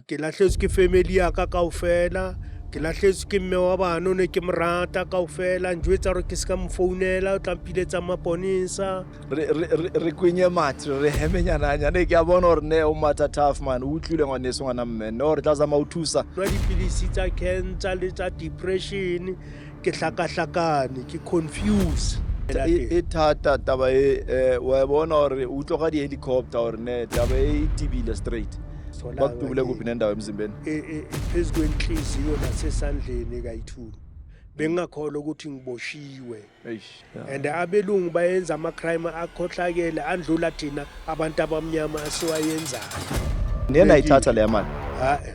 ke lahletswe ke family ya ka kaofela, ke lahletswe ke mme wa bana o ne ke morata kaofela, njwetsa hore ke ska mo founela o tla mpiletsa maponesa. Re kwenye mathe re hemenyananyane ke a bona hore ne o matha tough man o utlwile ngwaneso ngwana mme no re tla zama o thusa Nwa dipilisi tsa cancer le tsa depression, ke hlakahlakane, ke confuse. e thata taba wa bona hore o utlwa ka di-helicopter hore ne taba e tibile straight bakutubule kuphi nendawo emzimbeni Phezu kwenhliziyo nasesandleni kayi-2 bengingakholwa ukuthi ngiboshiwe. And abelungu bayenza amacrime akhohlakele andlula thina abantu abamnyama asiwayenzayo. niye nayithatha leya mali Hayi,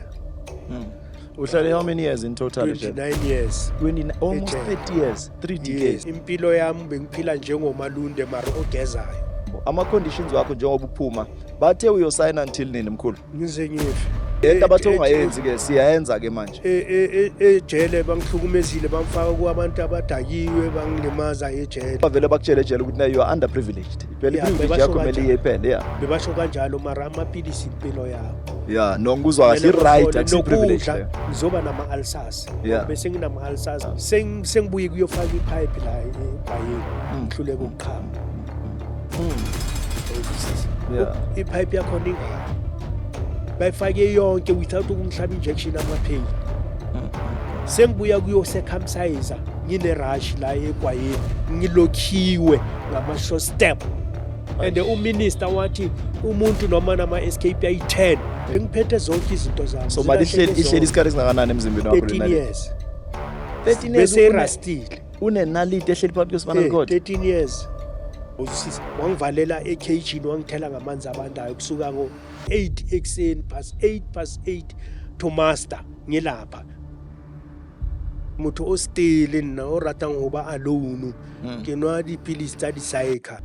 uhlale how many years in total 29 years. 29 almost 30 years 3 decades Impilo yami bengiphila njengomalunde mara ogezayo. ama-conditions wakho njengoba uphuma bathe uyosayina until nini mkhulu Ngize ngife. into abathi ongayenzi-ke siyayenza-ke manje Ejele bangihlukumezile bamfaka kwabantu abadakiwe bangilimaza ejele. bavele bakutshele ejele ukuthi na you are underprivileged phela i-privilege yakho kumele iye iphele ya Bebasho kanjalo mara amaphilisi impilo yabo. ya nokuzwa kahle i-right akusi-privilege leyo ngizoba nama-ulcers. Yeah. Bese nginama-ulcers. Sengibuye kuyofaka ipipe la egwayeni. Ngihluleka ukukhamba. yeah Ipipe yakhona ingaka. Bayifake yonke without ukungihlaba injection amapheli. Sengibuya kuyo-circumcise ngine-rush la egwayeni ngilokhiwe ngama-short step. And uminister wathi umuntu noma nama-escape ayi-10 ngiphethe zonke izinto zami. so mali ihleli isikhathi esingakanani emzimbeni wakho 13 years. 13 years Bese irastile. unenaliti ehleli phakathi kwespinal cord 13 years. Usisi wangivalela ekhejini wangithela ngamanzi abandayo kusuka ngo-8 ekuseni past 8 to master ngilapha. Motho o stele nna o ratang ho ba alone ke nwa dipilisi tsa di-psycha.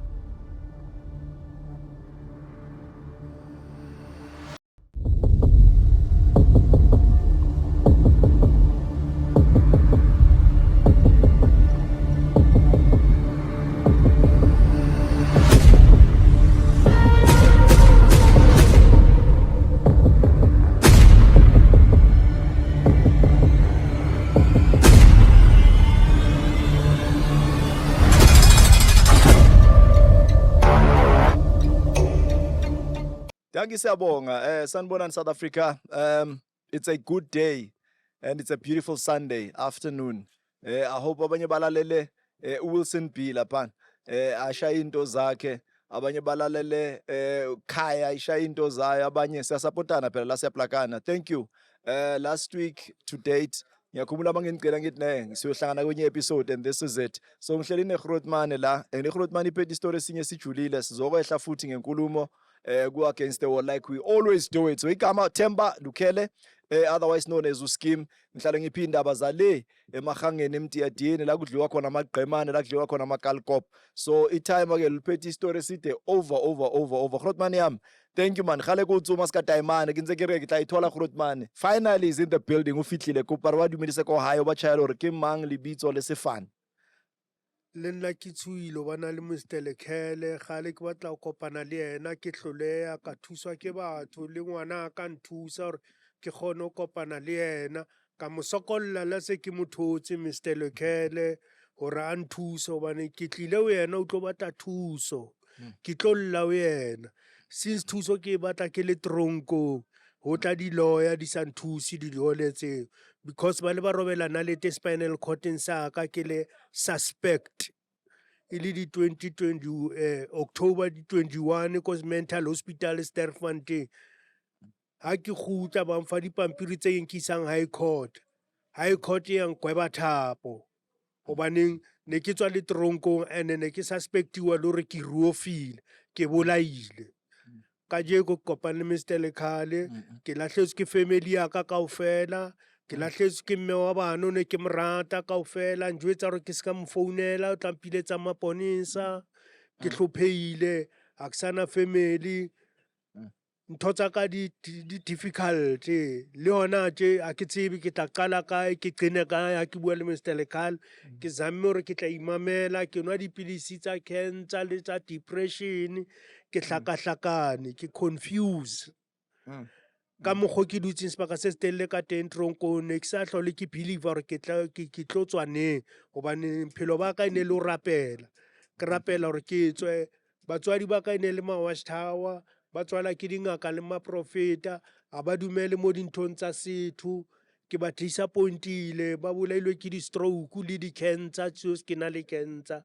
Danke siyabonga sanibonani South Africa it's a good day and it's a beautiful Sunday afternoon I hope abanye balalele uWilson B lapha ashaya into zakhe abanye balalele Khaya ishaya into zayo abanye siyasupportana phela la siyaplakana thank you last week to date ngiyakhumbula abangengicela ngithi ne siyohlangana kwenye episode and this is it so ngihleli neGrootman la and iGrootman iphethe istory esinye sijulile sizokwehla futhi ngenkulumo go against the wall like we always do it so igama Themba Lukhele otherwise known as uSkim ngihlale ngiphinda abazale emahangeni emtiyadini la kudliwa khona amagqemane la kudliwa khona amakalkop so itime ake liphethe istory side over Grootman yami thank you man khale go tsoma ska taimane ke ntse ke re ke tla ithola Grootman finally is in the building o fitlhile ko parwa dumedise ko hayo ba tshaya hore ke mang lebitso le sefane Le nna ke tshuile bana le Mr. Lekhele gale ke batla go kopana le yena ke tlholeya ka thuswa ke batho le ngwana ka nthusa hore ke kgone go kopana le yena ka mo sokolla la se ke mothotse Mr. Lekhele hore a nthuse hobane ke tlile ho yena o tlo batla thuso ke tlolla ho yena since thuso ke batla ke le tronko ho tla di lawyer di sa nthusi di holetse because ba le ba robelana le spinal cord sa ka ke le suspect ili di 2020 October di 21 cause mental hospital Sterkfontein ha ke khutla ba mfa dipampiri tse nkisang high court yang kweba thapo hobaneng ne ke tswa le tronkong and ne ke suspectiwa le hore ke ruofile ke bolaile ka je go kopana le Mr. Lekhale ke lahletswe ke family ya ka kaofela ke lahletswe ke mme wa bana o ne ke morata kaofela njwetsa hore ke ska mo founela o tla mpiletsa maponesa ke hlopheile ha ke sana family ntho tsa ka di difficult le hona tje a ke tsebe ke tla qala kae ke qene kae ha ke bua le Mr. Lekhale ke zamme hore ke tla imamela ke nwa dipilisi tsa cancer le tsa depression ke hlakahlakane ke confuse ka mokgwa ke dutseng sebaka se se telele ka teng tronkong ne ke sa tlhole ke believe gore ke tlo tswa neng gobane phelo ba ka e ne le o rapela ke rapela gore ke tswe batswadi ba ka e ne le ma-watchtower ba tswala ke dingaka le maprofeta ga ba dumele mo dinthong tsa setho ke ba disappointile ba bolailwe ke di-stroke le di-cancer tseo ke na le cancer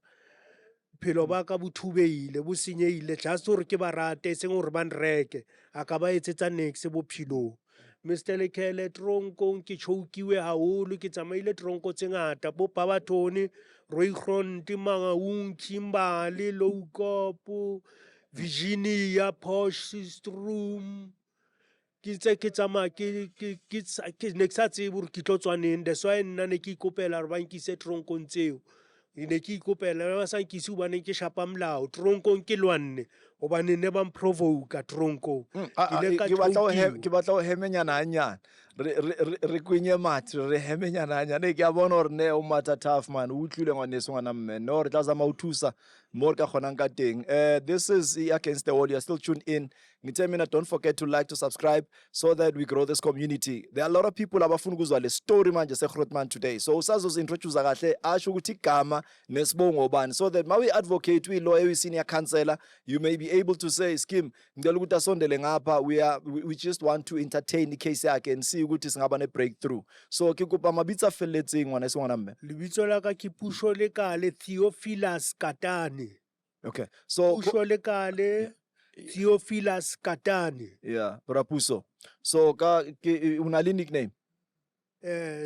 phelo ba ka bo thubeile bo senyehile just gore ke ba rate seng gore ba nreke a ka ba etsetsa nex bophelong Mr Lekele tronkong ke chokiwe haholo ke tsamaile tronko tse ngata bo Babatone Rooigrond Mangaung Kimberley Lowkop Virginia Potchefstroom ke tse ke tsamaya ke ne ke sa tsebe gore ke tlo tswa neng that's why nna ne ke ikopela gore ba nkise tronkong tseo ne ke ikopela ba sa nkise hobaneng ke shapa molao tronkong ke lwanne hobane ne ba mprovoka tronkong ke batla o hemenyana hanyane re kwenye mathe re hemenyana hanyane ke a bona gore ne o matha tough man o utlwile ngwaneso ngwana mme no re tla zama o thusa mo re ka kgonang ka teng this is Against the Wall. You're still tuned in ngithe mina don't forget to like to subscribe so that we grow this community. There are a lot of people abafuna ukuzwa le story manje seGrootman today so usazozintroduce kahle asho ukuthi igama nesibongo bani so that mawe advocate uyi-lawyer uyi-senior counselor you may be able to say Skim ngicela ukuthi asondele ngapha we just want to entertain icase yakhe and see ukuthi singaba ne-breakthrough so ke kopa mabitso a felletseng ngwana se ngwana mme lebitso la ka ke Pusho Lekale Theophilus Katane okay so Pusho Lekale Theophilus Katane yeah Puso so ka una le nickname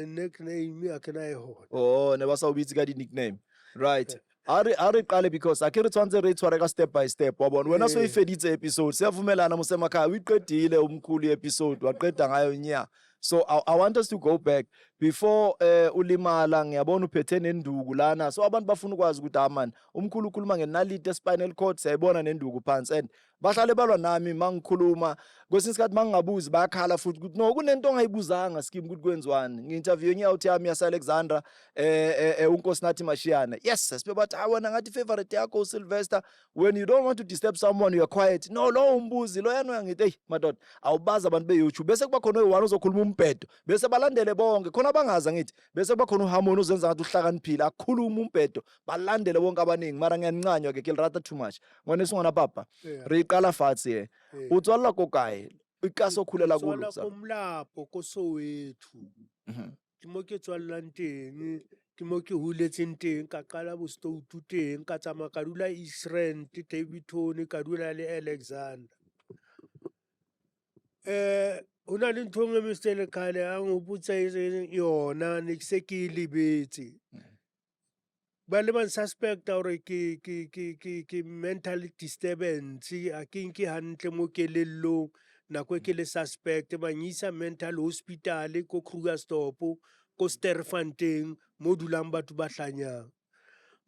nickname ya ke na e hona oh ne ba sa o bitse ka di-nickname right a re qale because a ke re tshwanetse re tshware ka step by step wa bona wena so e feditse episode siyavumelana mosemakhaya uyiqedile umkhulu i-episode waqeda ngayo nya so I want us to go back before ulimala ngiyabona uphethe nenduku lana so abantu bafuna ukwazi ukuthi amani umkhulu ukhuluma ngenalite spinal cord siyayibona nenduku phansi and bahlale balwa nami mangikhuluma kwesinye isikhathi mangingabuzi bayakhala futhi ukuthi no kunento ongayibuzanga Skim ukuthi kwenziwani ngi-interview ngiyathi yami yasa Alexandra uNkosinathi Mashiyane yes sibe bathi wena ngathi favorite yakho uSylvester when you don't want to disturb someone you are quiet no lo umbuzi lo yana ngithi hey madoda awubaza abantu be-YouTube bese kuba khona oyi-one ozokhuluma umbhedo bese balandele bonke khona bangaza ngithi bese kuba khona uHarmony uzenza ngathi uhlakaniphile akhuluma umbhedo balandele bonke abaningi mara ngiyancanywa ke rather too much ngone singona papa re qala fatshe o tswalla ko kae ikaso khulela kulo sa komlapo ko Soweto ke mo ke tswallang teng ke mo ke huletseng teng ka qala bo Stoutu teng ka tsamaya ka dula Eastern Davidton ka dula le Alexander una le ntho nngwe Mr Lekale a ngopotsa yona ne ke se ke lebetse ba le ban suspect gore ke mental disturbance a ke nke hantle mo kelellong nako ke le suspect ba nyisa mental hospital ko Krugersdorp ko Sterfontein mo dulang batho ba hlanyang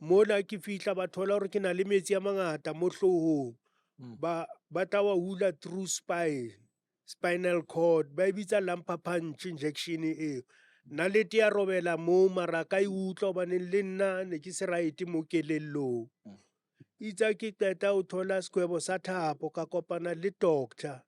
mola ke fihla ba thola gore ke na le metsi a mangata mo hlohong ba tawa hula through spinal cord ba bitsa lumbar punch injection e nalete ya robela mo maraka e utlwa bane le nna ne ke se right mo kelellong itsa ke qeta o thola skwebo sa thapo ka kopana le doctor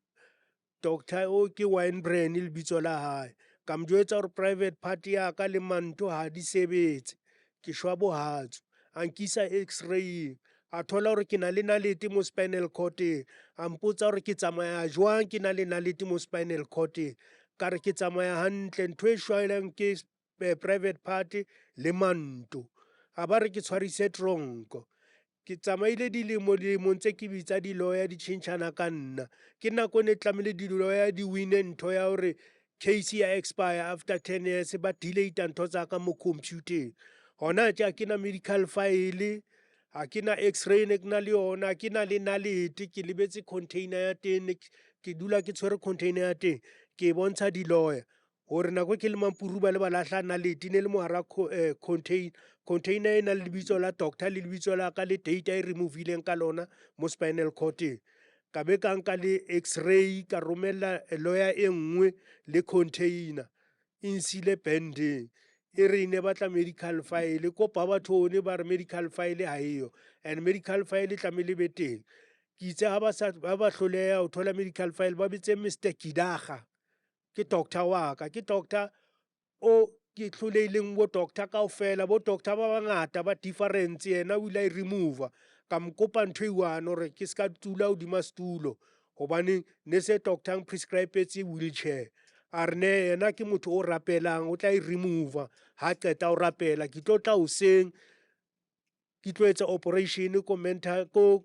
o ke Wynbrand le bitso la hae ka mjwetsa gore private party ya ka le manto ha di sebetse ke shwa bohatso a nkisa x-ray a thola gore ke na le nalete mo spinal cord a mpotsa gore ke tsamaya jwang ke na le nalete mo spinal cord ka re ke tsamaya hantle ntho e shwaelang ke private party le manto a ba re ke tshwarise tronko ke tsamaile dilemong tse ke bitsa di-lawyer di tšhentšhana ka nna ke nako ne tlamehile di-lawyer di wine ntho ya gore case ya expire after 10 years ba delata ntho tsa ka mo computeng gona tse a ke na medical file a ke na x-ray ne ke na le yona ke na le nalete ke lebetse container ya teng ke dula ke tshwere container ya teng ke bontsha di-lawyer gore nako ke le mampuru ba le ba lahla nalete ne le mohara container e na le lebitso la doctor le lebitso la ka le data e removileng ka lona mo spinal cord ka be ka nka le x-ray ka romella lawyer e nngwe le container insile bending e re ne batla medical file ko Babatone ba re medical file ha eyo and medical file tlamehile be teng ke itse ha ba hloleha o thola medical file ba bitse Mr Kidaga ke doctor wa ka, ke doctor o ke tlholeileng bo doctor kaofela, bo doctor ba bangata ba difference, yena o ile a e remova. Ka mo kopa ntho e one hore ke ska tula hodima setulo hobane ne se doctor ang prescribetse wheelchair. A re ne yena ke motho o rapelang, o tla e remova ha qeta o rapela. Ke tlo tla hoseng ke tlo etsa operation ko mental ko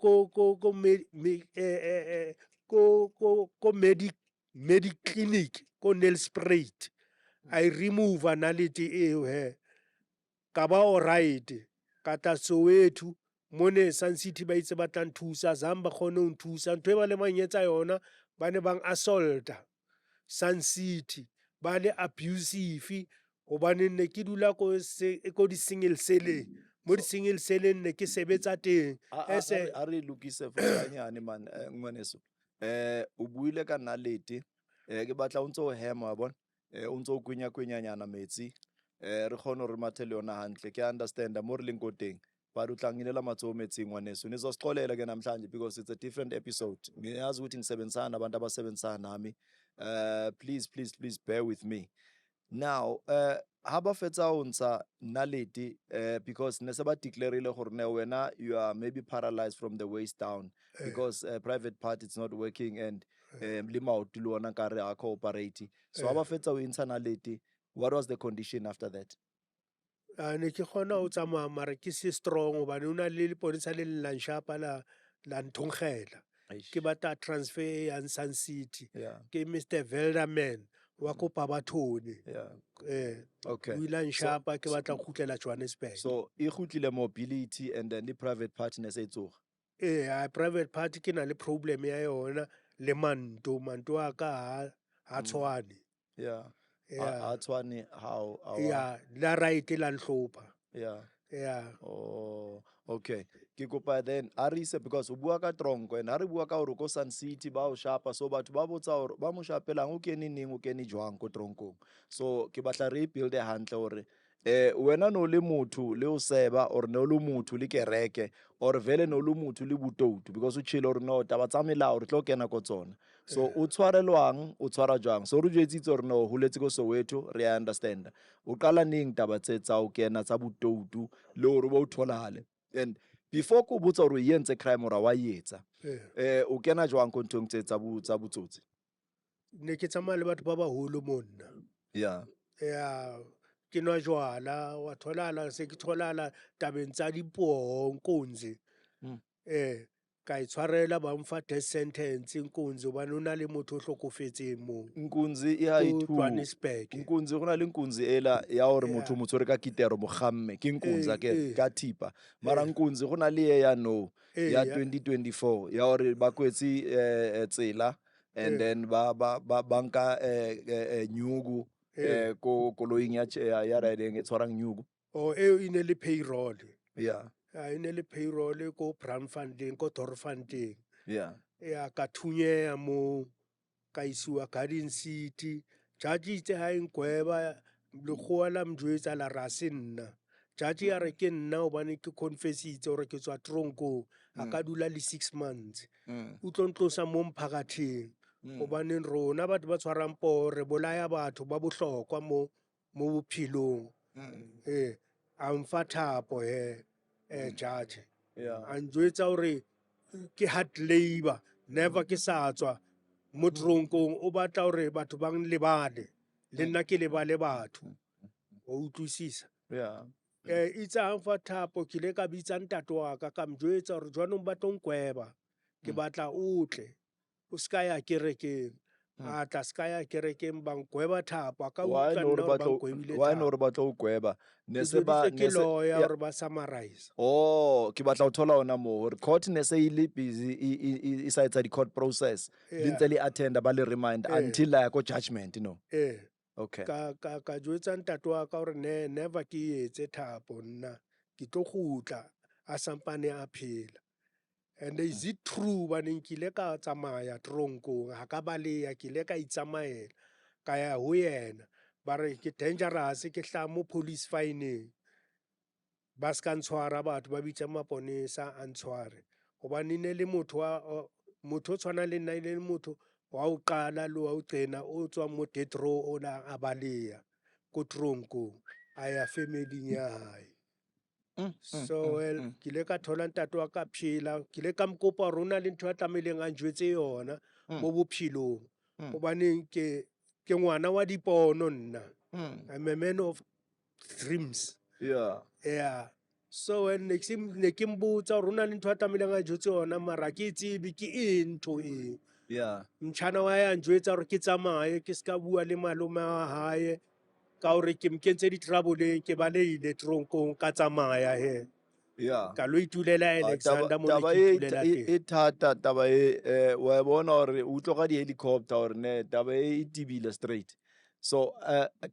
medic clinic ko Nelspruit. I remove nalete eo he. Ka ba alright. Ka tla Soweto mone Sun City ba itse ba tla nthusa, Zamba kgone ho nthusa. Ntho e ba le manyetsa yona ba ne bang assaulta Sun City, ba le abusive hobane ne ke dula ko di-single cell-eng, mo di-single cell-eng ne ke sebetsa teng. A re lokise for hanyane man ngwaneso. O buile ka nalete, ke batla o ntso o hema wa bona. O ntso o kwenyanyana metsi. Re kgone hore mathe le yona hantle. Ke understand mo re leng ko teng. But utla nginela matsoho metsing ngwaneso. Nizosixolela ke namhlanje because it's a different episode. Ngiyazi ukuthi ngisebenzisana nabantu abasebenzisana nami. Please bear with me. Now, ha ba fetsa ho ntsha nalete, because ne se ba declareile gore ne wena you are maybe paralyzed from the waist down because private part it's not working and le maoto le ona ka re a cooperate. So ha ba fetsa ho ntsha nalete, what was the condition after that? Ne ke kgona ho tsamaya mare ke se strong hobane o na le leponesa le llang shapa la nthongela. Ke batla transfer ya Sun City. Yeah. Ke Mr. Velderman wa ko Babathoni. Yeah. Okay. O ile a nshapa ke batla ho kgutlela Johannesburg. So e kgutlile mobility and then the private part ne se tsoga. Private party ke na le problem ya yona le manto a ka ha tshwane. Yeah. Yeah. A tshwane how Yeah, la right la nhlopha. yeah. Yeah. Oh, okay. Ke kopa then Arise because o bua ka tronko and ha re bua ka hore ko Sun City ba o shapa, so batho ba botsa hore ba mo shapelang o kene neng o kene jwang ko tronkong. So ke batla re build hantle hore wena no le motho le o seba or no le motho le kereke or vele no le motho le butoutu because o tshile hore no taba tsa melao re tlo kena ko tsona. So o tshwarelwang o tshwara jwang. So re jwetsitse hore no holetse ko Soweto re understand. O qala neng taba tsa o kena tsa butoutu le hore ba o tholahale. And before ko botsa hore o entse crime ora wa etsa. O kena jwang ko nthong tsa botsotsi. Ne ke tsamaya le batho ba baholo monna. Yeah. Yeah. Ke nwa jwala wa tholala se ke tholala tabeng tsa dipoho nkunzi. Ka itshwarela ba mfa death sentence nkunzi hobane o na le motho o hlokofetseng moo. Nkunzi e ha Ko Johannesburg. nkunzi go na le nkunzi ela ya hore motho mo tshwere ka kitero mogamme ke nkunzi ka thipa mara nkunzi go na le ya no ya 2024 ya hore ba kwetsi tsela and then ba nka nyugu ko koloing ya riding e tshwarang nyugu. Eo e ne le payroll. Yeah. E ne le payroll ko Brandfontein ko Dorpfontein. Yeah. Ya ka thunyeya mo ka isiwa Garden City. Judge itse ha engweba lekgowa la mjwetsa la ra se nna. Judge ya re ke nna hobane ke confessitse hore ke tswa tronkong. A ka dula le 6 months. O tlo ntlosa mo mphakathing hobane rona batho ba tshwarang poho re bolaya batho ba bohlokwa mo bophelong. A mfa thapo judge. A njwetsa hore ke hard labor, never ke sa tswa mo tronkong. O batla hore batho ba nlebale le nna ke lebale batho. O utlwisisa? Yeah. Itse a mfa thapo ke ile ka bitsa ntate wa ka ka mjwetsa hore jwanong ba tlo nkweba. Ke batla o tle o ska ya kerekeng. A tla ska ya kerekeng ba nkweba thapo. A ka utlwa nna hore ba nkwebile thapo. Why no re batla o kweba? Ne se ba ke lawyer hore ba summarize. Oh, ke batla o thola ona mo hore court ne se ile busy e sa etsa di court process le ntse le attend ba le remind until la go judgment no. Okay. Ka jwetsa ntate wa ka hore never ke etse thapo nna ke tlo gutla a sampane a phela. And is it true ba nkile ka tsamaya tronkong ha ka baleya ke ile ka itsamaela ka ya ho yena ba re ke dangerous ke hla mo police fine ba ska ntshwara batho ba bitsa maponesa a ntshware hobane ne le motho o tshwana le nna ile motho wawuqala lo wawugcina otswa mo death row ona a baleya ko tronkong a ya family ya hae. So well ke ile ka thola ntate wa ka phela, ke ile ka mo kopa hore hona le ntho a tlameileng a njwetse yona mo bophelong hobaneng ke ngwana wa dipono nna. I'm a man of dreams. Yeah. Yeah. So when ne ke mbotsa hore hona le ntho a tlameileng a njwetse yona mara ke tsebe ke eng ntho eo. Yeah. Mtjhana wa ya njwetsa hore ke tsamaye ke ska bua le malome wa hae ka hore ke mkentse di-trouble-eng ke baleile tronkong ka tsamaya he. Yeah. Ka lo itulela Alexander mo ne taba ke itulela teng. e thata taba e wa bona hore o utlwa ka di-helicopter hore ne taba e tibile straight. So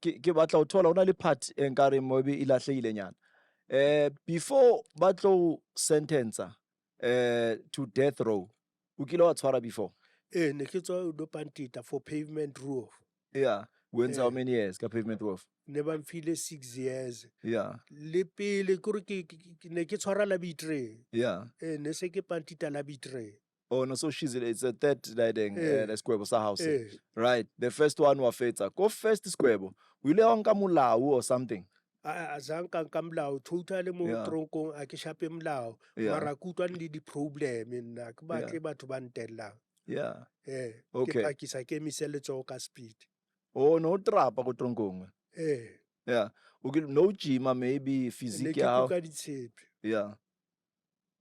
ke batla ho thola hona le part e nkare maybe e lahlehile nyana. Before ba tlo sentence to death row, o kile wa tshwara before? Ne ke tswa do pantita for pavement roof. Yeah. When's how many years ka pavement roof? Ne ba mfile 6 years. Yeah. Le pele kore ke ne ke tshwara la bitre. Yeah. Ne se ke pantita la bitre. Oh no, so it's a third riding the square sa house. Eh. Right. The first one wa fetsa. Go first square. O ile wa nka molao or something. Azanka nka molao totally mo Yeah. tronkong a ke shape molao. Yeah. Mara ke utlwane le di-problem nna ke batle batho ba ntellang. Yeah. Ke Okay. pakisa ke emise letsoho ka speed. Oh no trapa go tronkong. Yeah. Okay, no gym maybe Ne physique ke ya. kuka ditshepe. Yeah.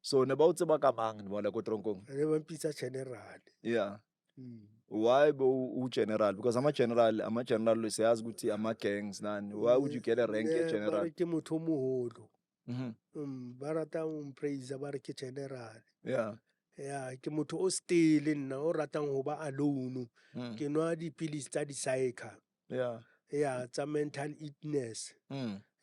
So ne ba o tseba ka mang mo la go tronkong? Ne ba mpitsa general. Yeah. Why bo general? Because I'm a general says ukuthi ama gangs nani. Why would you get a rank ya general? Ba re ke motho o moholo. Mhm. Ba rata ho mpraise ba re ke general. Yeah. Yeah, ke motho o still nna o ratang ho ba alone. Ke nwa dipilisi tsa di-psycha. Yeah. Yeah, tsa mental illness.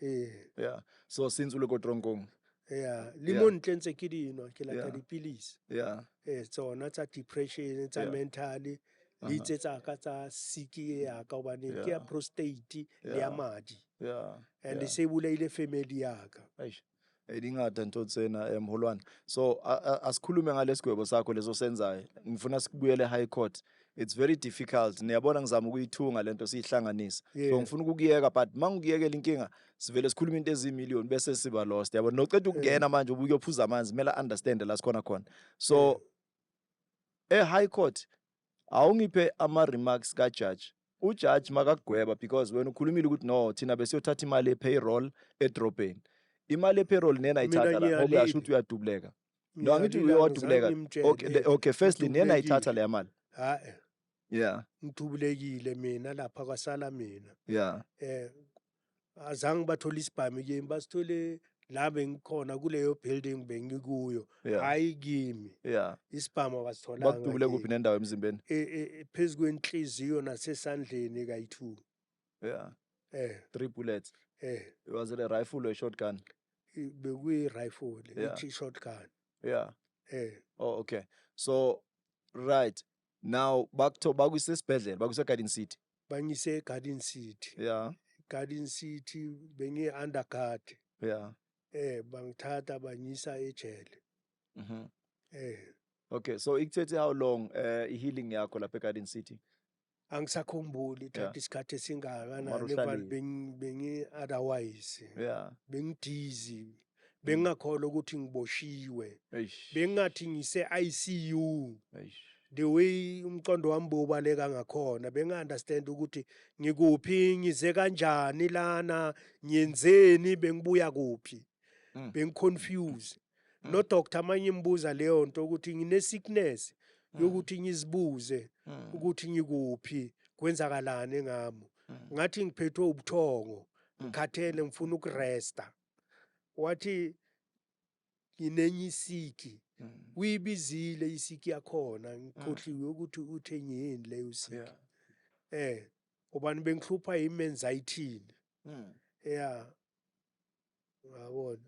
Yeah. So since o le go tronkong. Yeah, le mo ntle ntse ke di nwa ke lata Yeah. dipilisi. Yeah. Tsona tsa depression tsa mentally le tse tsa ka tsa sick ya ka hobane ke ya prostate le ya madi. Yeah. And se buleile family ya ka. Eish. Edingata ntho tsena mholwane. So asikhulume ngalesigwebo sakho leso senzayo. Ngifuna sikubuyele high court. It's very difficult. Niyabona ngizama ukuyithunga lento sihlanganisa. So ngifuna ukukuyeka but mangikuyekela inkinga sivele sikhuluma into ezimillion bese siba lost. Yabona noceda ukungena manje ubuyophuza amanzi mela understand la sikhona khona. So high court awungiphe ama remarks ka judge. Ujudge makakugweba because wena ukhulumile ukuthi no thina besiyothatha imali ye-payroll edrobheni. Imali ye-payroll nena ayithatha la ngoba uyasho ukuthi uyadubleka. No angithi uyadubleka. Okay, firstly nena ayithatha le mali. Hayi. Yeah. Ngithubulekile mina lapha kwasala mina. Yeah. Azange bathola isibhamu kimi basithole la bengikhona kuleyo building bengikuyo. Hayi kimi. Yeah. Isibhamu wasitholanga. Bakudubule kuphi nendawo emzimbeni? Phezulu kwenhliziyo nasesandleni kayi2. Yeah. 3 bullets. Was it a rifle or a shotgun? Bekuyi rifle, ithi shotgun. Yeah. Oh, okay. So right. Now bakuse esibhedlela, bakuse Garden City. Bangise Garden City. Yeah. Garden City bengi underguard. Yeah. Bangithatha banyisa ejele. Okay, so ikuthethe how long healing yakho lapha eGarden City? Angisakhumbuli thatha isikhathi esingakanani bengi otherwise. Yeah. Bengidizi. Bengakholwa ukuthi ngiboshiwe. Bengathi ngise ICU. The way umqondo wami bobaleka ngakhona benga-understand ukuthi ngikuphi ngize kanjani lana ngiyenzeni bengibuya kuphi. Bengiconfused. No doctor manje imbuza leyo nto ukuthi ngine sickness yokuthi ngizibuze ukuthi ngikuphi kwenzakalani ngami. Ngathi ngiphethwe ubuthongo ngikhathele ngifuna ukuresta. Wathi nginenye isiki. Uyibizile isiki yakhona ngikhohliwe ukuthi uthenge yini leyo isiki. Ubani bengihlupha i-anxiety. Yeah. Ngabona.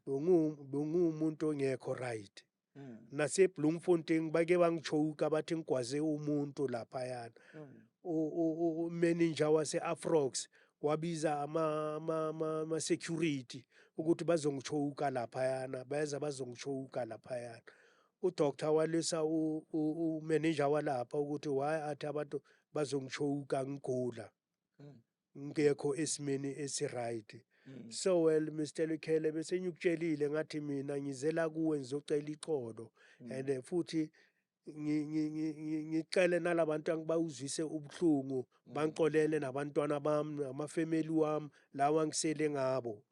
Bengumuntu ongekho right. Nase Bloemfontein bake bangichoka bathi ngigwaze umuntu lapha yana. Manager wase Afrox wabiza ama security ukuthi bazongichoka lapha yana, beza bazongichoka lapha yana. udoctor walisa umanager walapha ukuthi why athi abantu bazongishoka ngigula ngekho esimeni esiright. So well Mr. Lukhele bese ngikutshelile ngathi mina ngizela kuwe ngizocela ixolo and futhi ngicela nalabantu angibawuzwise ubuhlungu bangixolele nabantwana bami amafamily wami lawa ngisele ngabo.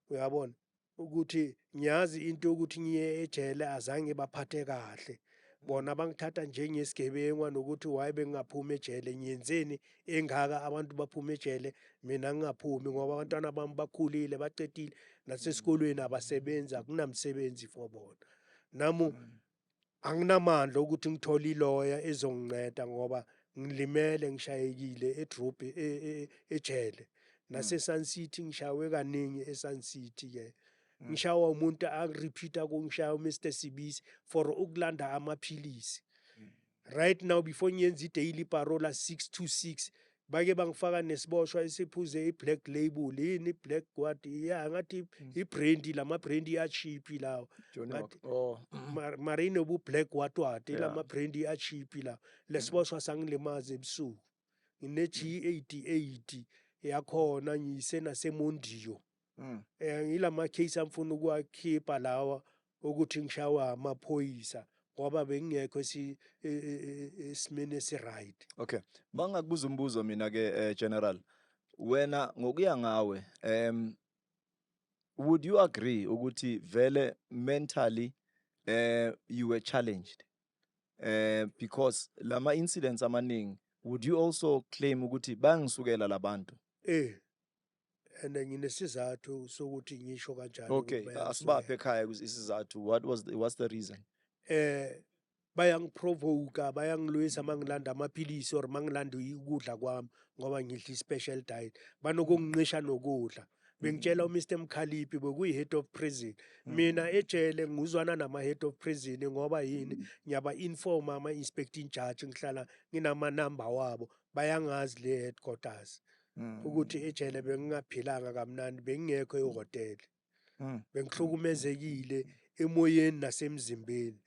Uyabona ukuthi ngiyazi into ukuthi ngiye ejele azange baphathe kahle. Bona bangithatha njengesigebengu nokuthi why bengaphuma ejele ngiyenzeni engaka abantu baphuma ejele mina ngingaphumi ngoba abantwana bami bakhulile bacedile nasesikolweni abasebenzi akunamsebenzi for bona. Nami anginamandla ukuthi ngithole ilawyer ezonginceda ngoba ngilimele ngishayekile edrop ejele nase-Sun City ngishawe kaningi e-Sun City ke. Ngishawa umuntu akurepeata kungishawa uMr Sibisi for ukulanda amaphilisi. Right now before ngiyenza i-daily parole 626 bake bangifaka nesiboshwa esiphuze i-black label yini black what yeah ngathi i-brandy lama brandy ya cheap lawo. Marine obu black what lama brandy ya cheap la lesiboshwa sangilimaza ebusuku. Ngine G88 yakhona ngiyise naseMondiyo. Ngilama case amfuna ukwakhipha lawa ukuthi ngishawa amaphoyisa ngoba bengekho esimene esiright. Okay, bangakubuza umbuzo mina ke General, wena ngokuya ngawe would you agree ukuthi vele mentally you were challenged because lama incidents amaningi, would you also claim ukuthi bangisukela labantu? And nginesizathu sokuthi ngisho kanjalo. Okay, asibaphe ekhaya isizathu. What's the reason? Bayangiprovoka bayangilwisa mangilanda amaphilisi or mangilanda ukudla kwami ngoba ngidla i-special diet banokungincisha nokudla. Bengitshela uMr Mkhaliphi bekuyi-head of prison. Mina ejele nguzwana nama-head of prison ngoba yini ngiyaba inform ama-inspecting judge ngihlala nginamanamba wabo bayangazi le headquarters. Ukuthi ejele bengingaphilanga kamnandi bengingekho ehoteli. Bengihlukumezekile emoyeni nasemzimbeni.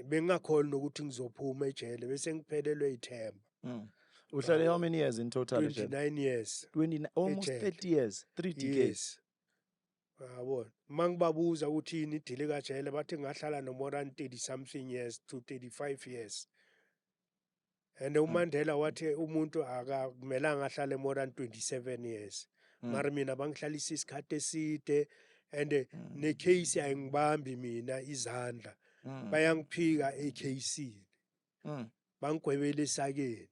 Bengakhona nokuthi ngizophuma ejele bese ngiphelelwe ithemba. Uhlale how many years in total? 29 years. 29, almost 30 years, 3 decades. Yabona. Mangibabuza ukuthi yini idile kajele bathi ngahlala no more than 30 something years to 35 years. And uMandela wathi umuntu akakumelanga ahlale more than 27 years. Mara mina bangihlalisa isikhathi eside and ne case ayingibambi mina izandla. Bayangiphika eCase. Bangigwebela esakeni.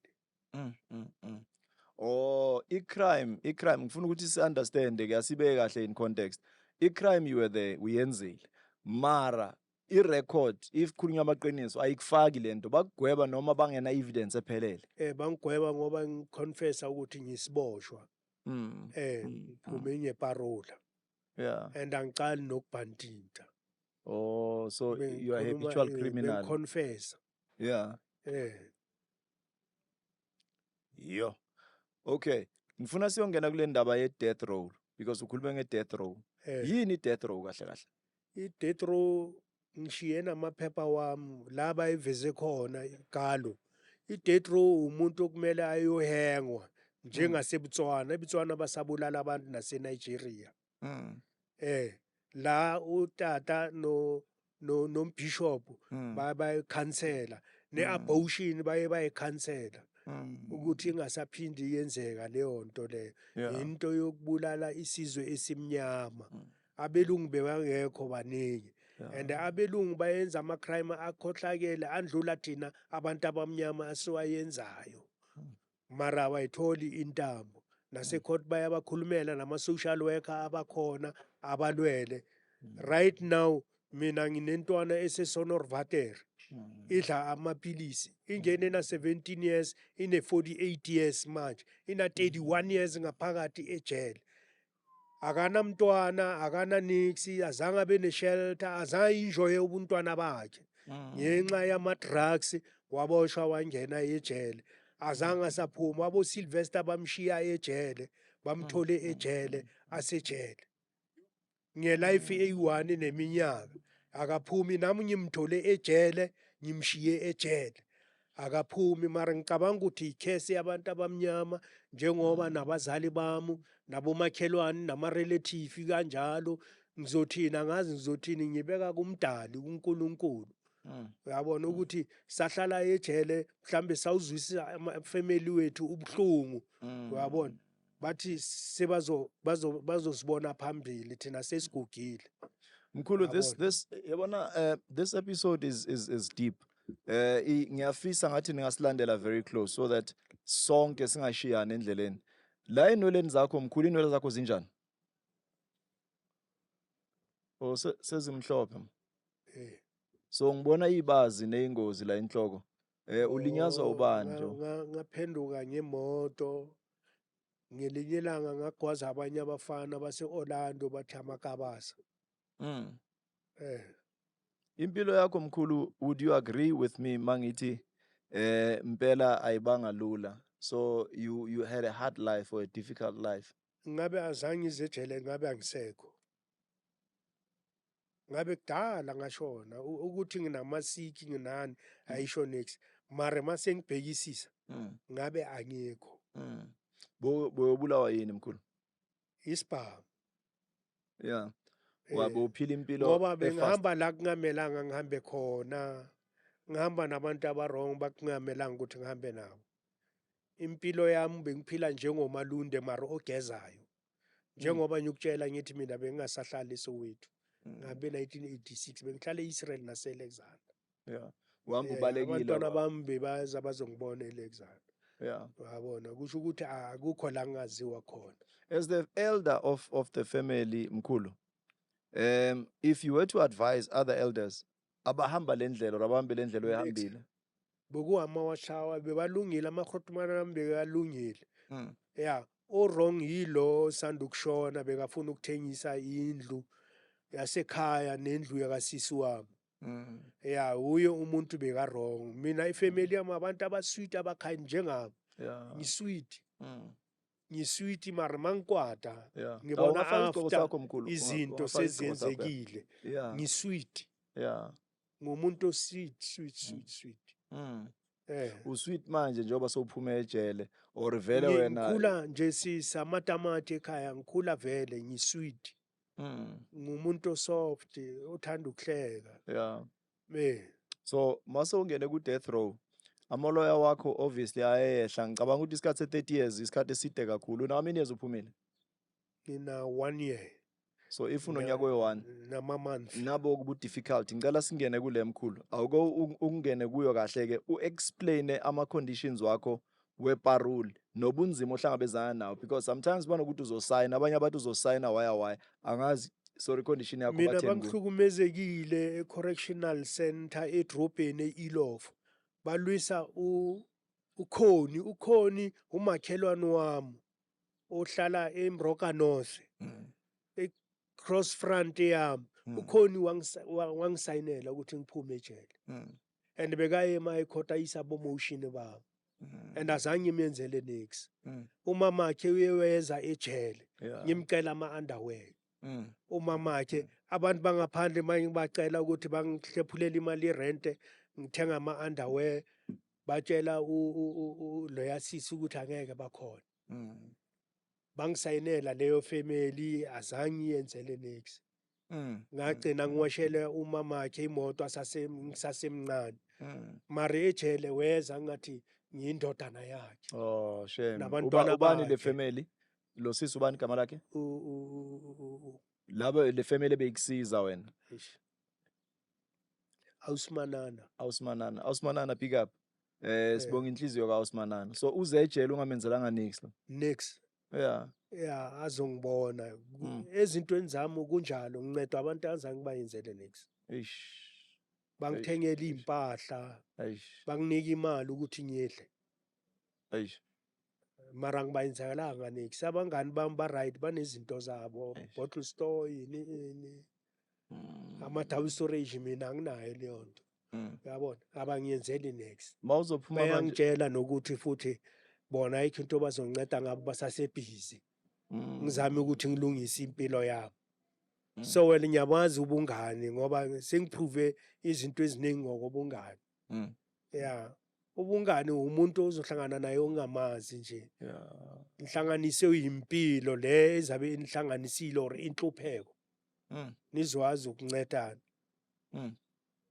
Oh, i-crime ngifuna ukuthi si-understand ke asibeke kahle in context. I-crime you were there uyenzile. Mara i-record if khulunywa amaqiniso ayikufaki lento bakugweba noma bangena evidence ephelele. Bangigweba ngoba ngiconfessa ukuthi ngisiboshwa. Ngiphume ngeparola. Yeah. And angicali nokubhantinta. Oh, so you are a habitual criminal. Confess. Yeah. Yo. Okay. Ngifuna siyongena kule ndaba ye-death row because ukhuluma nge-death row. Yini i-death row kahle kahle? I-death row ngishiye namaphepha wami laba eveze khona igalo. I-death row umuntu okumele ayohengwa njengaseBotswana. eBotswana basabulala abantu naseNigeria. La utata nombishop bayikhansela ne-abortion bayikhansela ukuthi ingasaphindi iyenzeka leyo nto leyo. Into yokubulala isizwe esimnyama. Abelungu bebangekho baningi. And abelungu bayenza ama-crime akhohlakele andlula thina abantu abamnyama asiwayenzayo. Mara bayitholi intambo. Nasecourt bayabakhulumela nama-social worker abakhona abalwele. Right now mina nginentwana eseSonorwater idla amaphilisi ingene na 17 years ine 48 years manje ina 31 years ngaphakathi ejele. Akana mntwana akana niksi azange abe ne-shelter azange enjoye ubuntwana bakhe ngenxa yama-drugs waboshwa wangena ejele. Azange asaphuma abo Sylvester bamshiya ejele bamthole ejele asejele. Nge-life eyi-1 neminyaka akaphumi, nami ngimthole ejele ngimshiye ejele, akaphumi. Mara ngicabanga ukuthi ikhesi yabantu abamnyama, njengoba nabazali bami nabomakhelwane nama-relative kanjalo, ngizothini angazi ngizothini, ngibeka kumdali kuNkulunkulu. Uyabona ukuthi sahlala ejele mhlambe sawuzwisisa amafamily wethu ubuhlungu, uyabona, bathi bazosibona phambili thina sesigugile. Mkhulu, Yabona. yabona, this episode is deep. Ngiyafisa ngathi ningasilandela very close so that sonke singashiyani endleleni. La enweleni zakho mkhulu, inwele zakho zinjani? Oh, sezimhlophe. Eh. So ngibona ibazi neyingozi la enhloko. Ulinyazwa Oh, ubani nje? ngaphenduka ngemoto, ngelinye ilanga ngagwaza abanye abafana base-Orlando bathi amakabasa. Impilo yakho mkhulu, would you agree with me mangithi mpela ayibanga lula? So you had a hard life or a difficult life. Ngabe azange izejele, ngabe angisekho. Ngabe kudala ngashona ukuthi nginamasiki nginani ayisho next. Mara mase ngibhekisisa ngabe angikho. Bobulawa yini mkhulu? Isibhamu. Yeah. Eh, Wabe uphila impilo ngoba efast. bengihamba la kungamelanga ngihambe khona, ngihamba nabantu abarong bakungamelanga ukuthi ngihambe nabo. Impilo yami bengiphila njengomalunde mara ogezayo, njengoba ngikutshela ngithi mina bengingasahlali eSoweto. Ngabe 1986 bengihlala e-Israel nase-Alexander. Yeah. Uhamba Abantwana ubalekile. bami bebaza bazongibona e-Alexander. Yeah. Uyabona, kusho ukuthi akukho la ngingaziwa khona. As the elder of the family mkhulu, if you were to advise other elders abahamba le ndlela or abahambe le ndlela oyihambile. Bekuwamawashawa bebalungile, amakhotumana ami bekalungile. Yeah, o-wrong yilo osanda ukushona bekafuna ukuthengisa indlu yasekhaya nendlu yakasisi wami. Yeah, uye umuntu beka-wrong. Mina ifamily yami abantu abasweet abakhaya njengami. Yeah. Ngisweet. Ngisweet mara mangikwata Yeah. ngibona Ungafaka isigqoko after sakho mkhulu. izinto Ungafaka isigqoko sakho, yeah. sezenzekile. Yeah. Ngisweet. Yeah. Ngumuntu sweet. Usweet manje njengoba sowuphume ejele or vele wena Ngikhula nje sisamatamati ekhaya, ngikhula vele ngisweet. Ngumuntu soft, othanda ukuhleka. yeah. So mase ungene ku death row, amaloya wakho obviously ayehla. Ngicabanga ukuthi isikhathi se-30 years isikhathi eside kakhulu. How many years uphumile? ngina 1 year So if unonyaka we-1 nama-month. nabo kubu difficult, ngicela singene kule mkhulu. Awuko ungene kuyo kahle ke u-explain ama-conditions wakho we-parole nobunzima ohlangabezana nawo, because sometimes bana ukuthi uzosayina, abanye abantu uzosayina why angazi. Sorry, condition yakho Mina batheni kuwe? bangihlukumezekile e-correctional center edrobheni e-Illovo. Balwisa ukhoni umakhelwane wami ohlala eMroka North. Cross front yami ukhoni wangisayinela ukuthi ngiphume ejele, and bekayema ekhota isabo motion bami, and azange ngimenzele next. Umamakhe uyeweza ejele, Yeah. ngimcela ama-underwear. Umamakhe abantu bangaphandle manje ngibacela ukuthi bangihlephulela imali yerente, ngithenga ama-underwear, batshela loya sisi ukuthi angeke bakhona. Bangisayinela leyo family, azange yenzele next. Ngagcina ngiwashele umamakhe imoto ngisasemncane. Mara ejele weza ngathi ngiyindodana yakhe. Oh, shame. Nabantwana Ubani le bakhe. family? Lo sisi ubani igama lakhe? Laba Le family bekusiza wena. Ausmanana. Ausmanana pick up. Sibonga inhliziyo kaAusmanana. So uze ejele ungamenzelanga nix lo. Next. Yeah. Yeah, azongibona. Ezintweni zami kunjalo, nginceda abantu azange bayenzele next. Eish. Bangithengela impahla, Eish. banginika imali ukuthi ngiyedle. Eish. Mara ngibayenzakalanga next. Abangani bami ba-right banezinto zabo, bottle store yini. Ama-double storage mina anginayo leyo nto. Uyabona, abangiyenzeli next. Mawuzophuma manje. Bayangitshela nokuthi futhi bona ayikho into bazonceda ngabo, basasebhizi. Ngizame ukuthi ngilungise impilo yabo. So well ngiyabazi ubungane ngoba sengiprove izinto eziningi ngokobungane. Yeah. Ubungane umuntu ozohlangana naye ongamazi nje. Yeah. Ihlanganise uyimpilo le ezabe inhlanganisile or inhlupheko. Nizwazi ukuncedana.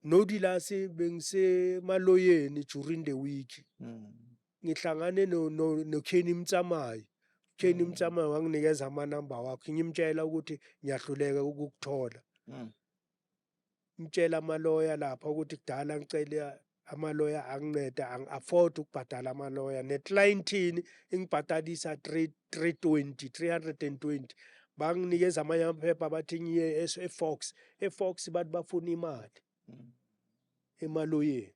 Nodi la bengise maloyeni during the week. Ngihlangane no Kenny Mtsamayi. Kenny Mtsamayi wanginikeza amanamba wakhe ngimtshela ukuthi ngiyahluleka ukukuthola. Ngitshela amaloya lapha ukuthi kudala ngicela amaloya anginceda afford ukubhadala amaloya neclientini ingibhadalisa 320 banginikeza amanye amaphepha bathi ngiye eFox bathi bafuna imali emaloyeni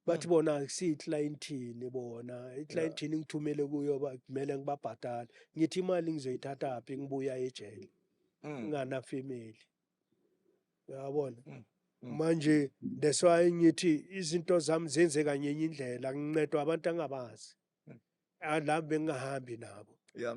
bathi bona kusiyiclientini bona iclientini ngithumele kuyo kumele ngibabhadale ngithi imali ngizoyithatha phi ngibuya ejele ngana family uyabona manje that's why ngithi izinto zami zenzeka ngenye indlela ngincedwa abantu angabazi la bengahambi nabo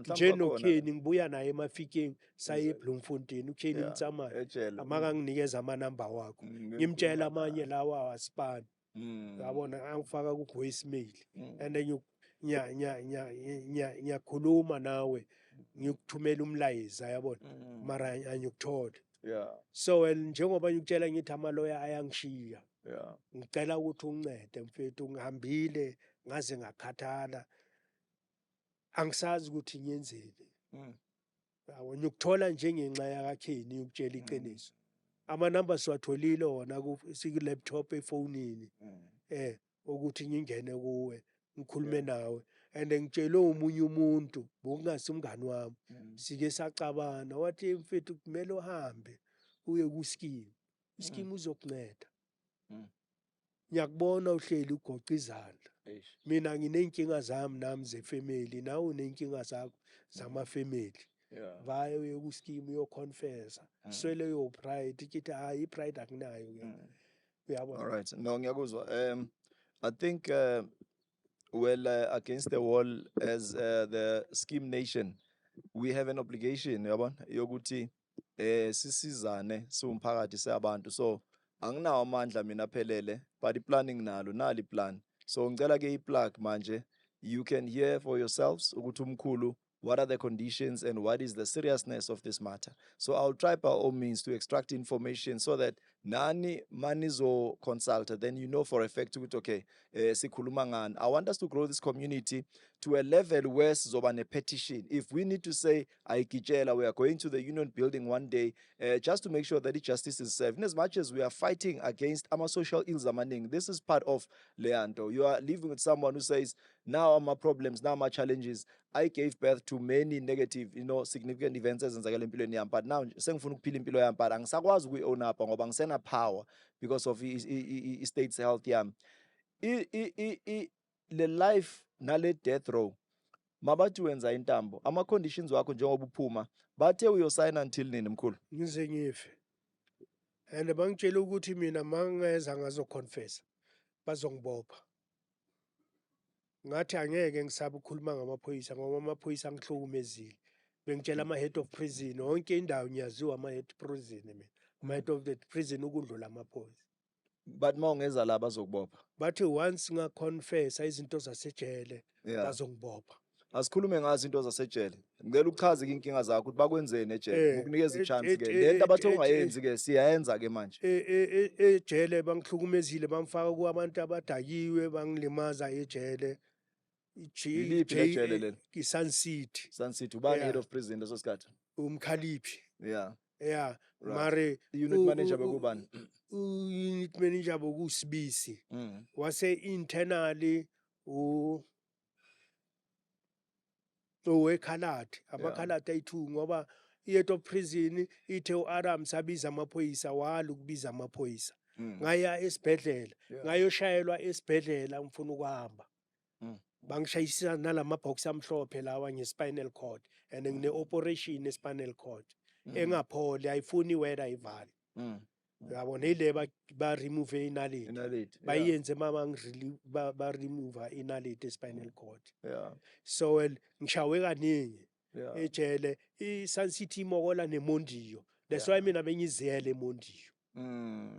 nje noKeni ngibuya naye emafikeni saye eBloemfontein uKeni Mtsamayi amaka nginikeza amanamba wakho ngimtshela amanye lawa waspan uyabona angifaka ku voicemail and then ngiyakhuluma nawe ngikuthumela umlayezo yabona mara angikuthole. So njengoba ngikutshela ngithi amaloya ayangishiya ngicela ukuthi ungincede mfethu ngihambile ngaze ngakhathala angisazi ukuthi ngiyenzeni. Yabo ngikuthola njengenxa yakhe ukutshela iqiniso. Amanamba siwatholile wona ku laptop efonini ukuthi ngingene kuwe ngikhulume nawe and ngitshele umunye umuntu bokungasi umngani wami sike sacabana wathi mfethu kumele uhambe uye kuScheme iScheme uzokunceda. Ngiyakubona uhleli ugoqa izandla mina nginenkinga zami nami zefamily nawe unenkinga zakho zamafamily. Vaya uye kuScheme uyoconfessa swele yo pride ikithi hayi ipride akunayo uyabona. All right, no ngiyakuzwa. I think against the wall as the Scheme Nation we have an obligation yabona yokuthi sisizane siwumphakathi seyabantu, so anginawo amandla mina aphelele but i-planning nalo nali plan. So ngicela ke i-plug manje you can hear for yourselves ukuthi umkhulu what are the conditions and what is the seriousness of this matter. So I'll try by all means to extract information so that nani manizo consult, then you know for a fact okay, sikhuluma ngani. I want us to grow this community to a level where sizoba ne petition. If we need to say ayikitshela we are going to the union building one day just to make sure that justice is served. In as much as we are fighting against ama social ills amaning, this is part of Leandro. You are living with someone who says now my problems, now my challenges. I gave birth to many negative, significant events ezenzakala empilweni yami, but now sengifuna ukuphila impilo yami, but angisakwazi ukuyi-own up ngoba ngisena power because of state's health yami. Le life nale death row mabathi wenza intambo ama conditions wakho njengoba uphuma bathe uyosayina until nini mkhulu? Ngize ngife and bangitshela ukuthi mina mangeza ngazoconfessa bazongibopha. Ngathi angeke ngisaba ukukhuluma ngamaphoyisa ngoba amaphoyisa angihlukumezile. Bengitshela ama-head of prison yonke indawo ngiyaziwa ama-head prison mina ama-head of the prison ukudlula amaphoyisa. But mawungeza la bazokubopha. Bathi once ngaconfessa izinto zasejele bazongibopha. Asikhulume ngazo into zasejele. Ngicela uchaze inkinga zakho ukuthi bakwenzeni ejele ngokunikeza i-chance ke. Lento abathe ungayenzi ke siyayenza ke manje. Ejele bangihlukumezile bamfaka kwabantu abadakiwe bangilimaza ejele. Ijele lelo. Sun City. Sun City ubani head of prison leso sikhathi? Umkhaliphi. Right. Mare unit manager bekubani? Unit manager bokusibisi. Wase internally owekhalati amakhalati ayi2 ngoba i-head of prison ithe uAram sabiza amaphoyisa wala ukubiza amaphoyisa. Ngaya esibhedlela ngayoshayelwa esibhedlela ngifuna ukuhamba. Bangishayisisa nalamabox amhlophe lawa nge-spinal cord and ngine operation ye-spinal cord engapholi ayifuni iweda ivali. Yabona ile ba remove inaliti bayenze mama ba remove inaliti e-spinal cord. So ngishawe kaningi Yeah. ejele iSun City imokola neMondiyo. That's Yeah. why mina bengizele eMondiyo. Mm.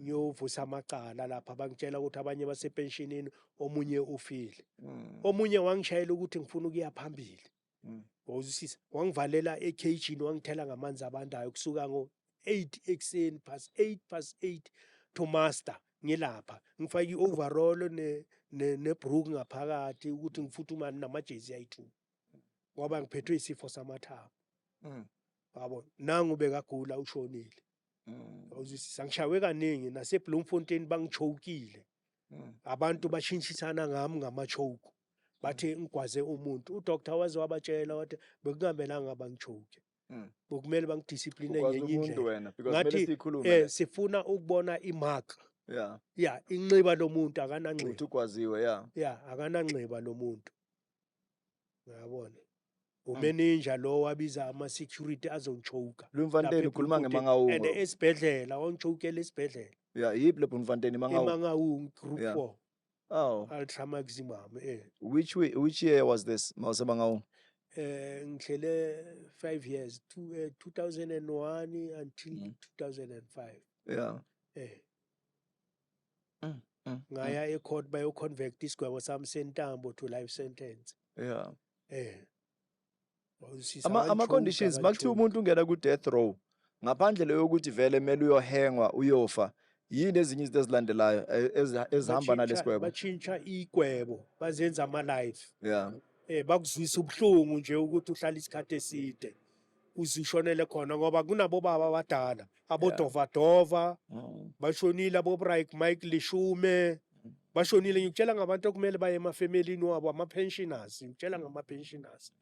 Ngiyovusa amacala lapha bangitshela ukuthi abanye basepensionini omunye ufile. Mm. Omunye wangishayela ukuthi ngifuna ukuya phambili. Mm. Wawuzwisisa wangivalela ekhejini wangithela ngamanzi abandayo kusuka ngo-8 ekuseni past 8 to master ngilapha ngifake i-overall nebrook ngaphakathi ukuthi ngifuthumane namajezi ayi-2 ngoba ngiphethwe isifo samathambo. Yabo nangu bekagula ushonile. Awuzwisisa ngishawe kaningi naseBloemfontein bangichokile. Abantu bashintshisana ngami ngamachoke. Bathe ngigwaze umuntu udoctor waze wabatshela wathi bekungamelanga bangichoke. Bokumele bangidiscipline ngenye indlela. Ngathi sifuna ukubona imark. Yeah, inxiba lomuntu akananxiba. Uthi ugwaziwe Yeah, akananxiba lomuntu. Uyabona. Umeninja lo wabiza ama security azongichoka. Bloemfontein ukhuluma ngeMangaung. And esibhedlela ongichokela esibhedlela. Yeah, yipi le Bloemfontein Mangaung? eMangaung group 4. Oh. Ultra maximum. Which year was this? Mawuse Mangaung? Ngihlele 5 years, 2001 until 2005. Yeah. Ngaya ecourt bayo-convict isigwebo sami sentambo to life sentence. Yeah. Ama-conditions makuthiwa umuntu ungena ku-death row ngaphandle leyo ukuthi vele kumele uyohengwa uyofa yini ezinye izinto ezilandelayo ezihamba nalesigwebo? Batshintsha igwebo bazenza ama-life. Yeah. Bakuzwisa ubuhlungu nje ukuthi uhlala isikhathi eside uzishonele khona ngoba kunabo baba abadala abodovadova bashonile Mike Lishume bashonile. Ngikutshela ngabantu okumele baye emafemelini wabo ama-pensioners. Ngikutshela ngama-pensioners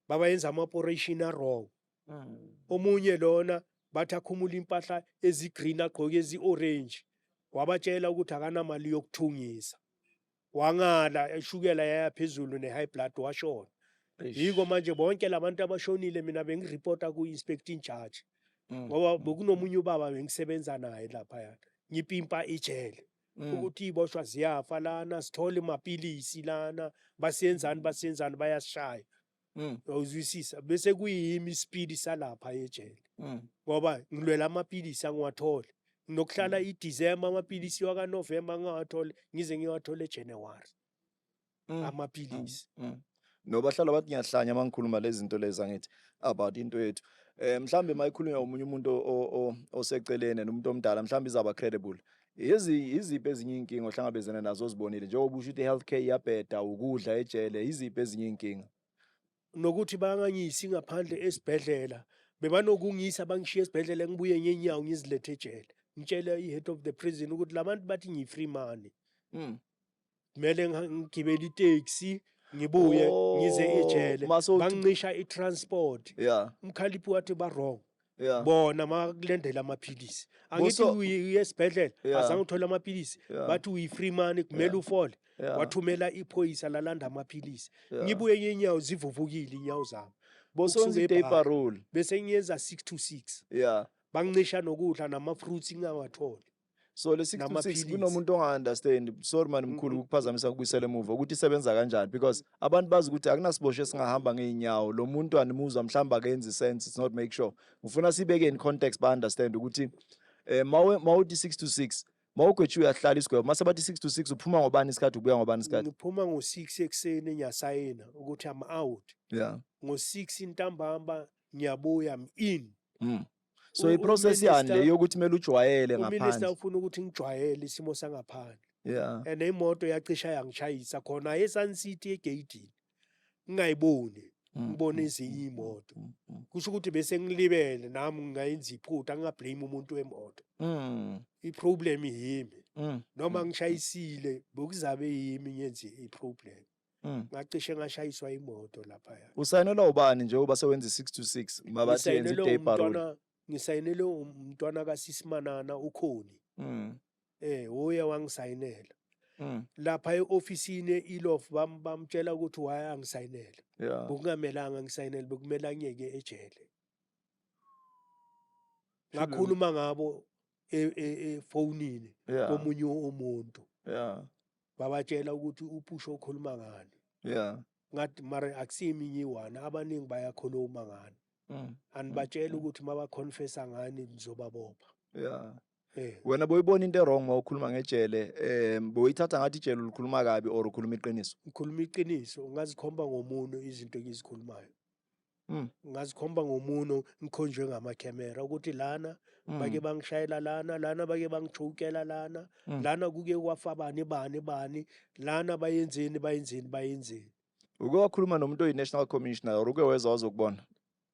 babayenza ama-operation wrong. Omunye lona bathi akhumula impahla ezi-green agqoke ezi-orange wabatshela ukuthi akanamali yokuthungisa. Wangala eshukela yaya phezulu ne-high blood washona. Yiko manje bonke labantu abashonile mina bengireport ku-inspecting charge ngoba bekunomunye ubaba bengisebenza naye lapha ngipimpa ijele ukuthi iboshwa ziyafa lana sithole amapilisi lana basenzani bayasishaya. Awuzwisisa bese kuyimi ispeed salapha ejele ngoba ngilwela amapilisi angiwathole nginokuhlala iDecember amapilisi wakaNovember ngiwathole ngize ngiwathole eJanuary amapilisi. Nobahlala bathi ngiyahlanya mangikhuluma lezi zinto lezi angithi about into yethu. Mhlambe mayikhulunywa umunye umuntu osecelene nomuntu omdala mhlambe izaba credible. Iziphi ezinye inkinga ohlangabezana nazo ozibonile njengoba usho ukuthi healthcare iyabheda ukudla ejele iziphi ezinye inkinga? Nokuthi bangangisi ngaphandle esibhedlela bebanokungisa bangishiya esibhedlela ngibuye ngenyawo ngizilethe ejele. Ngitshela i-head of the prison ukuthi labantu bathi ngiyi-free money. Kumele ngigibele itaxi ngibuye ngize ejele bangincisha i-transport. Umkhaliphi wathi ba-wrong. Bona makulendela amaphilisi angithi uye esibhedlela azange uthole amaphilisi bathi uyi-free money kumele ufole wathumela iphoyisa lalanda amaphilisi. Ngibuye ngenyawo zivuvukile inyawo zami bosonza i-day parole bese ngiyenza 6 to 6. Bangincisha nokudla nama-fruits ngingawatholi. So le 6 to 6 kunomuntu onga-understand. Sorry man mkhulu ukuphazamisa kubuyisela emuva ukuthi isebenza kanjani because abantu bazi ukuthi akunasiboshwe singahamba ngeenyawo lo muntu animuzwa mhlawumbe akenzi sense. It's not make sure ufuna sibeke in context ba-understand ukuthi mawuthi 6 to 6 mawugwetshe uyahlala isigwebo mase bathi 6 to 6 uphuma ngobani isikhathi ubuya ngobani isikhathi? Ngiphuma ngo-6 ekuseni ngiyasayina ukuthi I'm out. Ngo-6 intambama ngiyabuya I'm in. So iprocess yani le yokuthi kumele ujwayele ngaphandle. Uminister ufuna ukuthi ngijwayele isimo sangaphandle. And imoto yacisha yangishayisa khona eSun City egate ngingayiboni ngibone ezinye imoto. Kusho ukuthi bese ngilibele nami ngingayenza iphutha ngingablame umuntu wemoto. I-problem yimi. Noma ngishayisile bokuzabe yimi ngenze i-problem. Ngacishe ngashayiswa imoto lapha. Usayinelwa ubani njengoba sewenza 6 to 6 mabathi yenza i-day parole? Ngisayinele umntwana kaSisimanana ukhoni. Uye wangisayinela. Lapha e-ofisini iLof bamtshela ukuthi why angisayinela. Bokungamelanga ngisayinele bekumele angiyeke ejele. Ngakhuluma ngabo efonini komunye umuntu. Babatshela ukuthi uphusho ukhuluma ngani. ngathi mara akusimi nyiwana abaningi bayakhuluma ngani anibatshela ukuthi mabaconfessa ngani nizobabopha Yeah. eh Wena boyibona into wrong mawukhuluma ngejele, boyithatha ngathi ijele ulikhuluma kabi or ukhuluma iqiniso? ngikhuluma iqiniso ungazikhomba ngomuno izinto engizikhulumayo Mm. ngazikhomba ngomuno ngikhonjwe ngamakhamera ukuthi lana bake bangishayela lana bake bangichukela lana kuke kwafa bani lana bayenzeni Uke wakhuluma nomuntu oyi-national commissioner or uke wezwa wazokubona?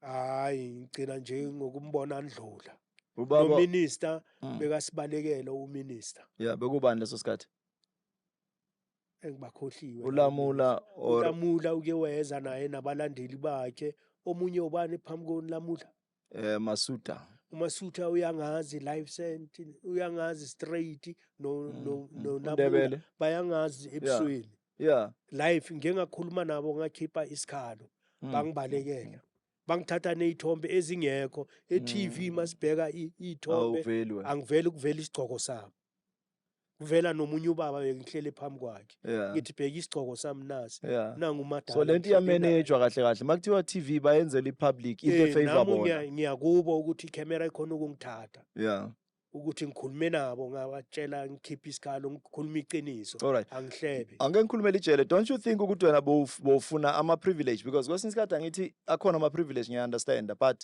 hayi ngigcina nje ngokumbona andlula no Ubaba minister bekasibalekela uminister yeah, bekubani leso sikhathi? engibakhohliwe uLamula or uLamula uke weza naye nabalandeli bakhe omunye ubani phambi koLamula Masuta. uMasutha uyangazi live sent uyangazi straight no Lamula uNdebele. bayangazi ebusweni Yeah. live ngengakhuluma nabo ngakhipha isikhalo bangibalekela bangithatha nezithombe ezingekho e-TV masibheka izithombe Awuveli wena. angiveli ukuvela isigcoko sami kuvela nomunye ubaba bengihlele phambi kwakhe Yeah. ngithi bheka isigcoko sami nasi Yeah. nangu umadala So lento iyamanejwa kahle kahle. Makuthiwa TV bayenzela i-public into favorable. ngiyakubo ukuthi i-camera ikhona ukungithatha Yeah. ukuthi ngikhulume nabo ngabatshela ngikhipha isikhalo ngikhuluma iqiniso Alright. angihlebe Angeke ngikhulumele ijele. Don't you think ukuthi wena bowufuna ama-privilege? Because kwesinye isikhathi angithi akhona ama-privilege ngiya-understand but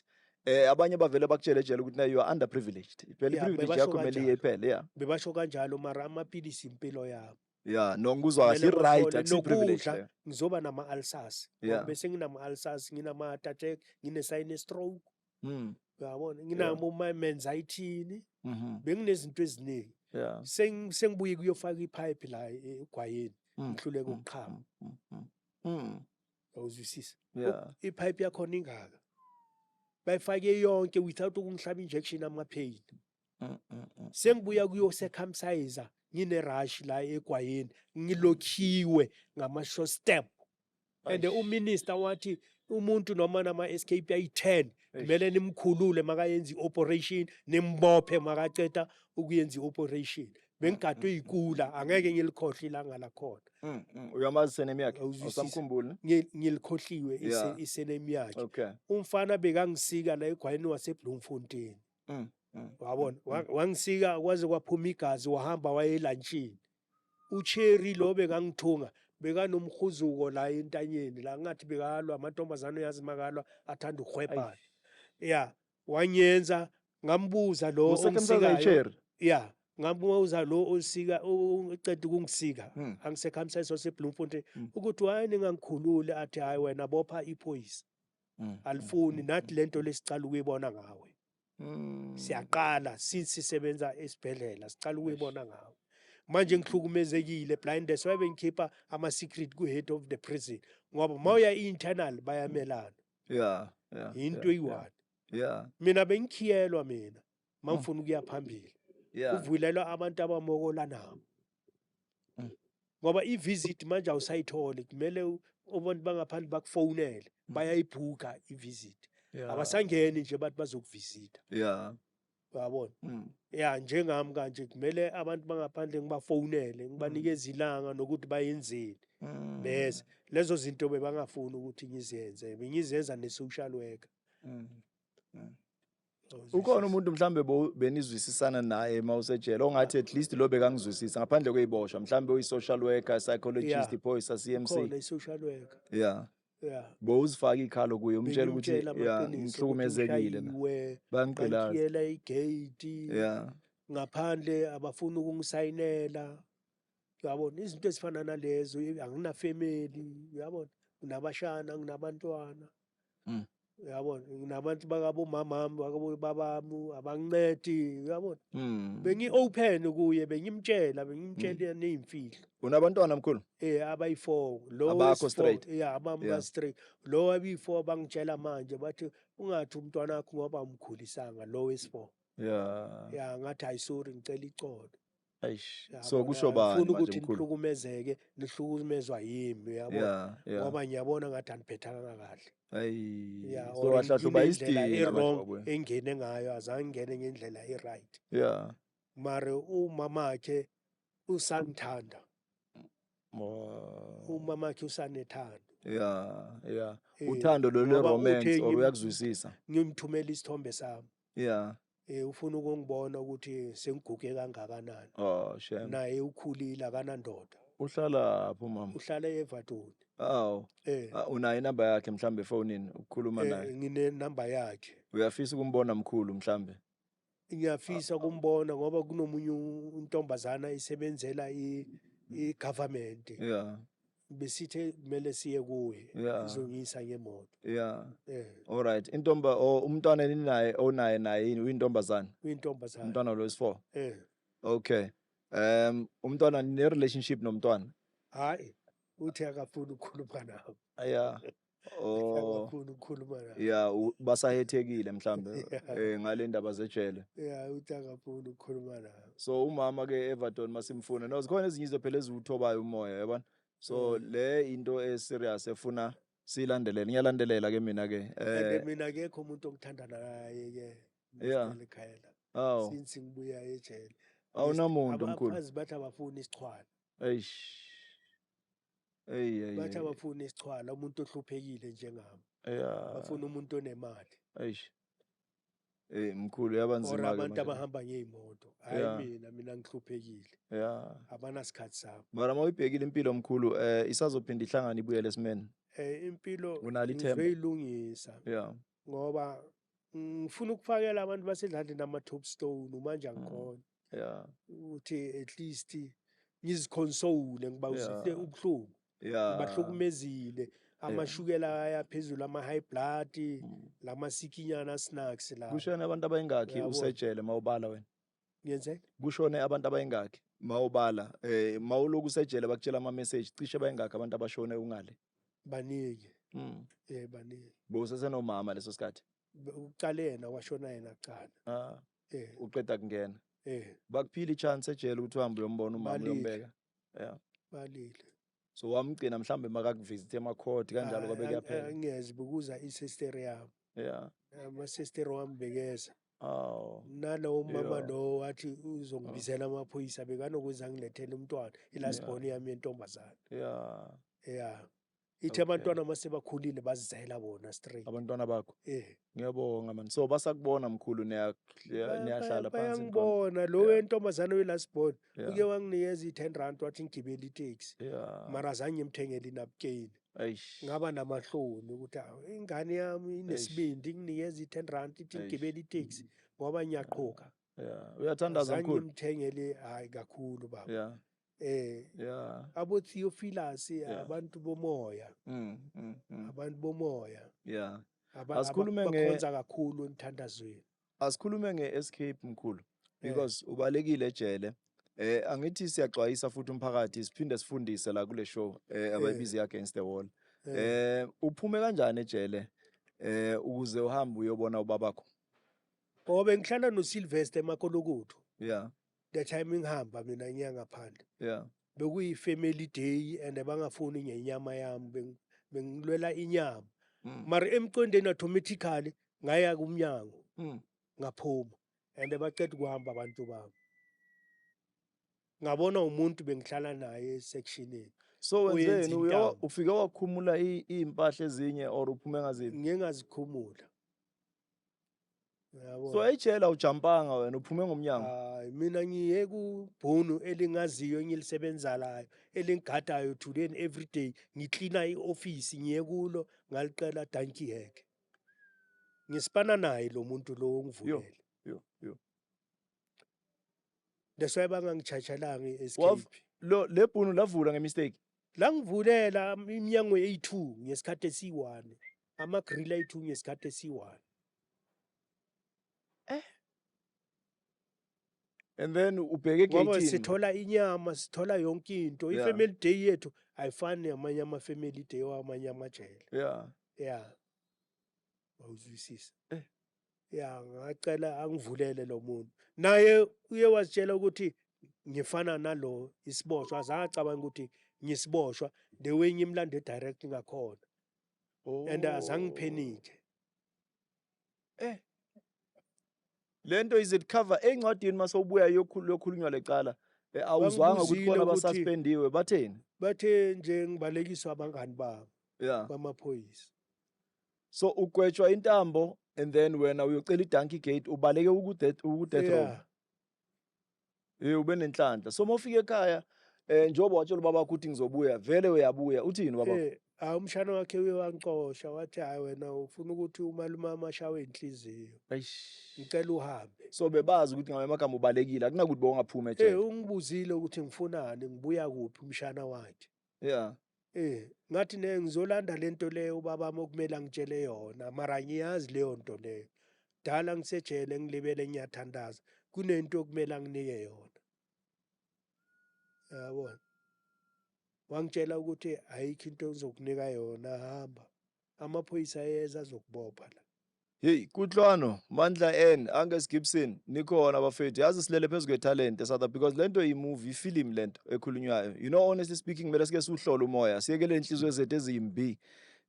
abanye bavele bakutshele ejele ukuthi na you are underprivileged. Phela Yeah, i-privilege bebasho yakho kumele kanjalo. iye iphele. Yeah. bebasho kanjalo mara amapilisi impilo yabo Yeah. Nokuzwa kahle Kumele i-right bathole akusi-privilege nokudla, leyo. ngizoba nama-ulcers Yeah. bese nginama-ulcers nginama-attack ngine-sinus stroke Mm. uyabona nginamo ma-anxiety benginezinto eziningi Yeah. sengibuye kuyofaka ipipe la egwayeni ngihluleka ukuqhama awuzwisisa Yeah. ipipe yakhona ingaka bayifake yonke without ukungihlaba injection ama-pain sengibuya kuyo-circumcise ngine-rush la egwayeni ngilokhiwe ngama-short step and uminister wathi umuntu noma nama-escape ayi-10 kumele nimkhulule makayenza i-operation nimbophe makaceda ukuyenza i-operation bengigadwe yikula angeke ngilikhohle ilanga lakhona Uyamazi senemi yakhe? Awuzwisisi. Awusamkhumbuli? ngilikhohliwe Yeah. isenemi yakhe Okay. umfana bekangisika la egwayeni waseBloemfontein wabona wangisika kwaze kwaphuma igazi wahamba wayelantshini uCherry lo bekangithunga bekanomkhuzuko la entanyeni la ngathi bekalwa amantombazane uyazi makalwa athanda ukuhwebhana yeah wanyenza ngambuza lo Usekemsaza ongisikayo iCherry? yeah ngabuza lo osika uceda ukungisika angisekhamsayise waseBloemfontein ukuthi hayi ningangikhulule athi hayi wena bopha iphoyisa alifuni nathi lento lesicala ukuyibona ngawe siyaqala sisebenza esibhedlela sicala ukuyibona ngawe manje ngihlukumezekile blindness wabe ngikhipha ama-secret ku-head of the prison ngoba mawuya i-internal bayamelana Yeah. into eyi-one Yeah. mina bengikhiyelwa mina mangifuna ukuya phambili Yeah. kuvulelwa abantu abamokola nabo ngoba i-visit manje awusayitholi kumele abantu bangaphandle bakufonele bayayibhuka i-visit abasangeni nje bathi bazokuvisita Yeah. uyabona ya njengami kanje kumele abantu bangaphandle ngibafonele ngibanikeze ilanga nokuthi bayenzeni bese lezo zinto bebangafuni ukuthi ngizenze bengizenza ne-social worker Ukhona umuntu mhlambe benizwisisana naye mawusejele ongathi at least lo bekangizwisisa ngaphandle kweyiboshwa mhlambe uyi-social worker, psychologist, iphoyisa, CMC. khona i-social worker Yeah. yeah Bowuzifaka ikhalo kuye umtshela ukuthi Bengimtshela yeah amaqiniso ukuthi ngihlukumezekile na. ngishayiwe, Bangigqilaza. bangikhiyela igate Yeah. ngaphandle abafuni ukungisayinela uyabona izinto ezifana nalezo anginafamily uyabona nginabashana nginabantwana uyabona nginabantu bakabomamami bakabobabami abangincedi uyabona bengi-open kuye bengimtshela ney'mfihlo Unabantwana mkhulu? abayi-4 lo Abakho wesi-4, straight? yeah abami Yeah. ba-straight lo abiyi-4 bangitshela manje bathi ungathi umntwana wakho ngoba umkhulisanga lo wesi-4 Yeah. ya ngathi hayi sorry ngicela icolo Eish. Yabona, So kusho bani angifuni manje ukuthi mkhulu? nihlukumezeke nihlukumezwa yimi uyabona Yeah. Yeah. ngoba ngiyabona ngathi aniphethanga kahle Ayi. yeah So wahlahluba indlela isidingo e-wrong engene ngayo azange ngene ngendlela e-right Yeah. mare umamakhe usangithanda Wow. umamakhe usanethando Yeah. Eh, Uthando lo ngoba romance uthe or uyakuzwisisa. ngimthumela isithombe sami Yeah. ufuna ukungibona ukuthi sengiguge kangakanani Oh, shame. naye ukhulile akanandoda Uhlala phi mama? uhlala eVatoni Aw. eh Unayo inamba yakhe mhlambe efonini ukukhuluma naye. ngine number yakhe Uyafisa ukumbona mkhulu mhlambe? ngiyafisa kumbona ngoba kunomunye untombazana isebenzela i-government Yeah. besithe kumele siye kuye Yeah. izongisa ngemoto Yeah. eh Alright. Umntwana ninaye naye yini uyintombazana? uyintombazana Umntwana lo is 4. okay Umntwana ne-relationship nomntwana? hayi uthi akafuni ukukhuluma nabo Yeah. Oh. akafuni ukukhuluma nabo Yeah, basahethekile mhlambe Yeah. ngale ndaba zejele. uthi akafuni ukukhuluma nabo So umama ke Everton masimfuna. No, zikhona ezinye izinto phela ezuthobayo umoya, yabona? So le into serious efuna silandelele. Ngiyalandelela ke mina ke. and mina akekho umuntu ongithanda naye ke Yeah. ekhaya la Aw. since ngibuya ejele Awunamuntu mkhulu. abafazi bathi abafuni isichwala Eish. bathi abafuni isichwala umuntu ohluphekile njengami Yeah. bafuna umuntu onemali Eish. Mkhulu or yabanzima ke abantu manje. abahamba ngey'moto hayi Yeah. mina ngihluphekile Yeah. abanasikhathi sabo Mara mawuyibhekile impilo mkhulu isazophinda ihlangane ibuyele esimeni. impilo Unalo ithemba? ngizoyilungisa Yeah. ngoba ngifuna ukufakela abantu basedlandini ama-top stone manje angikhona Yeah. ukuthi at least ngiziconsole ngibawuzise Yeah. ubuhlungu Yeah. ngibahlukumezile amashukela ayaphezulu ama-high blood lamasikinyana snacks la Kushone abantu abayingakhi Uyabona. usejele mawubala wena? ngiyenzeka Kushone abantu abayingakhi mawubala? Mawuloku usejele bakutshela ama-message cishe bayingakhi abantu abashone ungale? baningi baningi Bowusesenomama leso sikhathi? ucale yena washona yena kucala Uqeda kungena. Bakuphila i-chance ejele ukuthi uhambe uyombona umama Balile. uyombeka? Yeah. balile So wamgcina mhlambe makakuvisit emakhodi kanjalo kwabe kuyaphela? angeze bukuza isestere yami Yeah. amasestere wami bekeza Aw. nalowo mama Yeah. lo wathi uzongibizela amaphoyisa bekanokuze angilethele umntwana ilasibhoni yami yentombazana Yeah. ithi Okay. abantwana mase bakhulile bazizela bona straight Abantwana bakho? Ngiyabonga man. So basakubona mkhulu niyahlala phansi. bayangibona lo Yeah. wentombazana welasibhoni Yeah. uke wanginikeza i-10 rand wathi ngigibele iteksi Yeah. mara azange ngimthengele inapukeni Eish. ngaba namahloni ukuthi ingane yami inesibindi nginikeza i-10 rand ithi ngigibele iteksi ngoba ngiyaqhuka Yeah. Uyathandaza azange mkhulu? ngimthengele hayi kakhulu baba Yeah. Yeah. abo Theophilus Yeah. abantu bomoya abantu bomoya Yeah. Asikhulume bakhonza kakhulu emthandazweni Asikhulume nge-escape mkhulu because ubalekile ejele. Angithi siyaxwayisa futhi umphakathi siphinde sifundise la kule show abayibiza against the wall. Uphume kanjani ejele ukuze uhambe uyobona ubabakho? ngoba ngihlala noSylvester eMakolokotho Yeah. the time ngihamba mina ngiya ngaphandle Yeah. bekuyi-family day and bangafuni ngenyama yami bengilwela inyama Mm. mara emcondeni automatically ngaya kumnyango Mm. ngaphuma and baceda ukuhamba abantu bami ngabona umuntu bengihlala naye esectionini So Uyenza wenzeni intamo. ufike wakhumula impahla ezinye or uphume ngaziphi? ngiye ngazikhumula So uyabona ejele ujampanga wena uphume ngomnyango. hayi mina ngiye kubhunu elingaziyo engilisebenzalayo elingigadayo today and every day ngiklina i-office ngiye kulo ngaliqela donkey hack ngisipana naye lo muntu lo ongivulele Yo. that's why bangangichatshelanga Waf i-escape le bhunu lavula ngemistake. la ngivulela iminyango eyi-2 ngesikhathi esi-1 ama-grill ayi-2 ngesikhathi esi-1 And then ubheke ngoba egate. sithola inyama sithola yonke into Yeah. i-family day yethu ayifani namanye ama-family day wamanye amajele Yeah. awuzwisisa ngacela angivulele lo muntu naye uye wazitshela ukuthi ngifana nalo isiboshwa azange acabanga ukuthi ngisiboshwa the way ngimlande direct ngakhona and azange ngiphenike Lento is it cover encwadini masewubuya yokhulunywa lecala awuzwanga ukuthi Bangibuzile bona ukuthi- basuspendiwe batheni? bathe nje ngibalekiswa abangani babo Yeah. bamaphoyisa. So ugwetshwa intambo and then wena uyocela idonkey gate ubaleke uku-death row. Ube nenhlanhla. So mawufika ekhaya njengoba watshela ubaba ukuthi ngizobuya vele uyabuya uthini baba? Umshana wakhe uye wangicosha wathi hayi wena ufuna ukuthi umalume amashawe inhliziyo. Ngicela uhambe. So bebazi ukuthi ngamanye amagama ubalekile akunakuthi bongaphuma ejele. Ungibuzile ukuthi ngifunani ngibuya kuphi umshana wakhe. Yeah. Ngathi ngizolanda lento leyo ubaba okumele angitshele yona mara ngiyazi leyo nto leyo. Dala ngisejele ngilibele ngiyathandaza kunento okumele anginike yona. Yabona. Wangitshela ukuthi ayikho into engizokunika yona hamba. Amaphoyisa ayeza azokubopha la. Hey, kuhlwano Mandla N Angus Gibson nikhona bafethu yazi silele phezulu kwetalent eSouth because lento imovie film lento ekhulunywayo. You know, honestly speaking mele sike siuhlole umoya siyekele inhliziyo zethu ezimbi.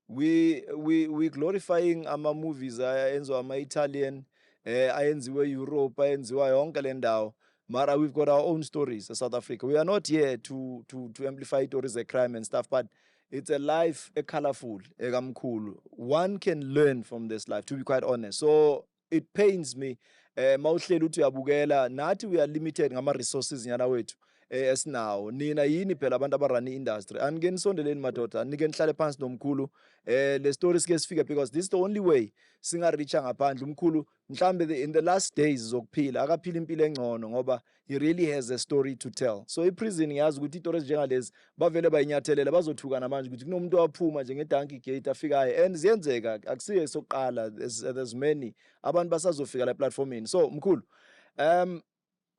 We glorifying ama movies ayenziwa ama Italian ayenziwe Europe ayenziwa yonke le ndawo. Mara we've got our own stories as South Africa. We are not here to amplify stories of crime and stuff, but it's a life colorful. One can learn from this life, to be quite honest. So it pains me. Mawuhleli uthi uyabukela nathi we are limited ngama resources nyana wethu. Esinawo nina yini phela abantu abarani industry angenisondeleni madoda nike nihlale phansi nomkhulu le story sike sifika because this is the only way singa reacha ngaphandle umkhulu mhlambe in the last days zokuphila akaphila impilo engcono ngoba he really has a story to tell. So iprison ngiyazi ukuthi istories njengalezi bavele bayinyathelela bazothuka namanje ukuthi kunomuntu owaphuma nje ngedonkey gate afikayo and ziyenzeka akusiye sokuqala there's many abantu basazofika la platformini. So mkhulu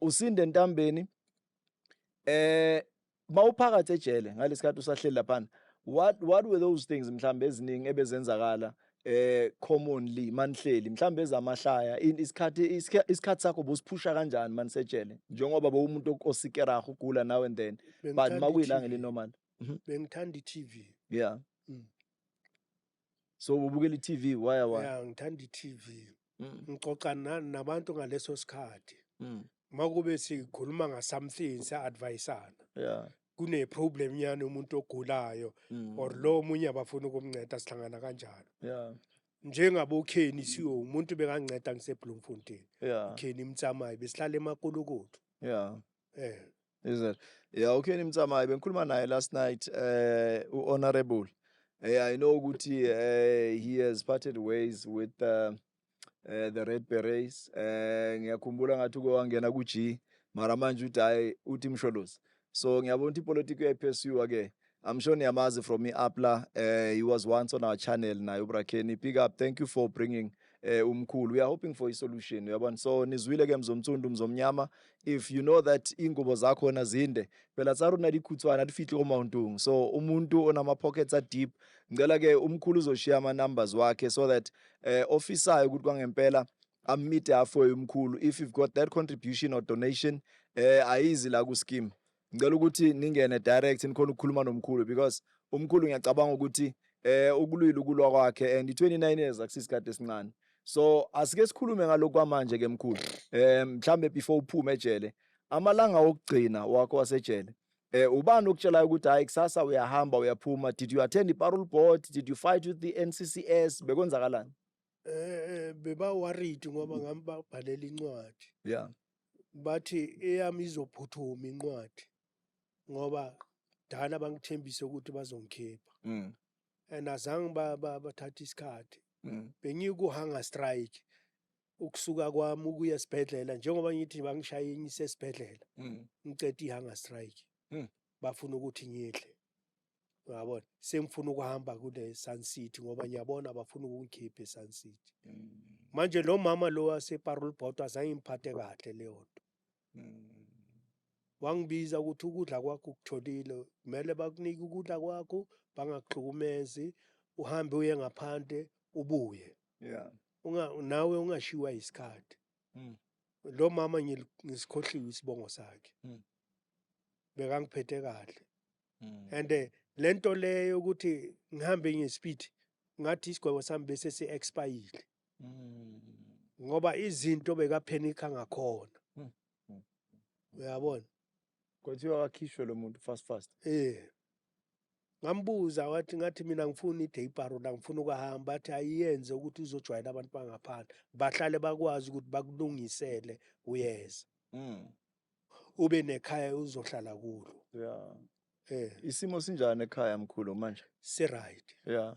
usinde ntambeni mawuphakathi ejele ngalesikhathi usahleli lapha what were those things mhlambe eziningi ebezenzakala commonly manihleli mhlambe ezamahlaya isikhathi sakho bosiphusha kanjani manisejele njengoba bowumuntu osikeraha ugula now and then but makuyilanga lenormal bengithanda iTV. Yeah. So ubukela iTV why? Yeah, ngithanda iTV. Ngixoxa nabantu ngaleso sikhathi. Makube sikhuluma ngaSomething sa-advisana. Yeah. Kune problem nyane umuntu ogulayo or lo omunye abafuna ukumnceda sihlangana kanjalo. Yeah. Njengabo Kenny siyo umuntu bekanginceda ngiseBloemfontein. Yeah. Kenny Mtsamayi besihlala eMakolokoto. Yeah. Is it? Yeah, Kenny Mtsamayi bengikhuluma naye last night honorable. I know ukuthi he has parted ways with the Red Berets. Ngiyakhumbula ngathi uke wangena ku-G mara manje uthi hayi uthi msholozi. So ngiyabona ukuthi ipolitiki uyayipursue ke. I'm sure niyamazi from iApla. He was once on our channel naye uBrakeni. Big up, thank you for bringing umkhulu. We are hoping for a solution. Uyabona, so nizwile ke mzomthundu mzomnyama. If you know that ingubo zakho na zinde phela tsaru na dikhutswana difihli ko Mountung. So umuntu onama pockets are deep. Ngicela ke umkhulu uzoshiya ama numbers wakhe so that officer ukuthi kwangempela ammeet halfway umkhulu if you've got that contribution or donation ayizi la ku scheme. Ngicela ukuthi ningene direct nikhona ukukhuluma nomkhulu because umkhulu ngiyacabanga ukuthi ukulwila ukulwa kwakhe and 29 years akusisikade esincane. So asike sikhulume ngalokho kwamanje ke mkhulu. Mhlambe before uphume ejele amalanga okugcina wakho wasejele ubani ukutshela ukuthi hayi kusasa uyahamba uyaphuma. Did you attend the parole board? Did you fight with the NCCS? Bekwenzakalani? Beba worried ngoba ngami babhalela incwadi. Yeah. Bathi eyami izophuthuma incwadi ngoba dala bangithembise ukuthi bazongikhipha. And azange bathatha isikhathi. Bengikuhanga strike ukusuka kwami ukuya esibhedlela njengoba ngithi bangishaye inyise esibhedlela. Ngicede ihanga strike. Bafuna ukuthi ngihle. Uyabona sengifuna ukuhamba kule Sun City ngoba ngiyabona bafuna ukungikhipha eSun City. Manje lo mama lo wase parole board azange imphathe kahle leyo nto. Wangibiza ukuthi ukudla kwakho ukutholile kumele bakunike ukudla kwakho bangakuhlukumezi uhambe uye ngaphandle ubuye. Yeah. Nawe ungashiwa isikhathi. Lo mama ngisikhohliwe isibongo sakhe. Bekangiphethe kahle. And lento leyo ukuthi ngihambe ngespeed ngathi isigwebo sami bese se-expire. Ngoba izinto bekaphenika ngakhona. Uyabona? Kuthiwa wakhishwe lo muntu fast. Ngambuza ngathi mina ngifuna i-day parole, ngifuna ukuhamba, athi ayiyenze ukuthi uzojwayela abantu bangaphandle bahlale bakwazi ukuthi bakulungisele uyeza, ube nekhaya uzohlala kulo. Yeah. Eh, Isimo sinjani ekhaya mkhulu manje? si-right. Yeah.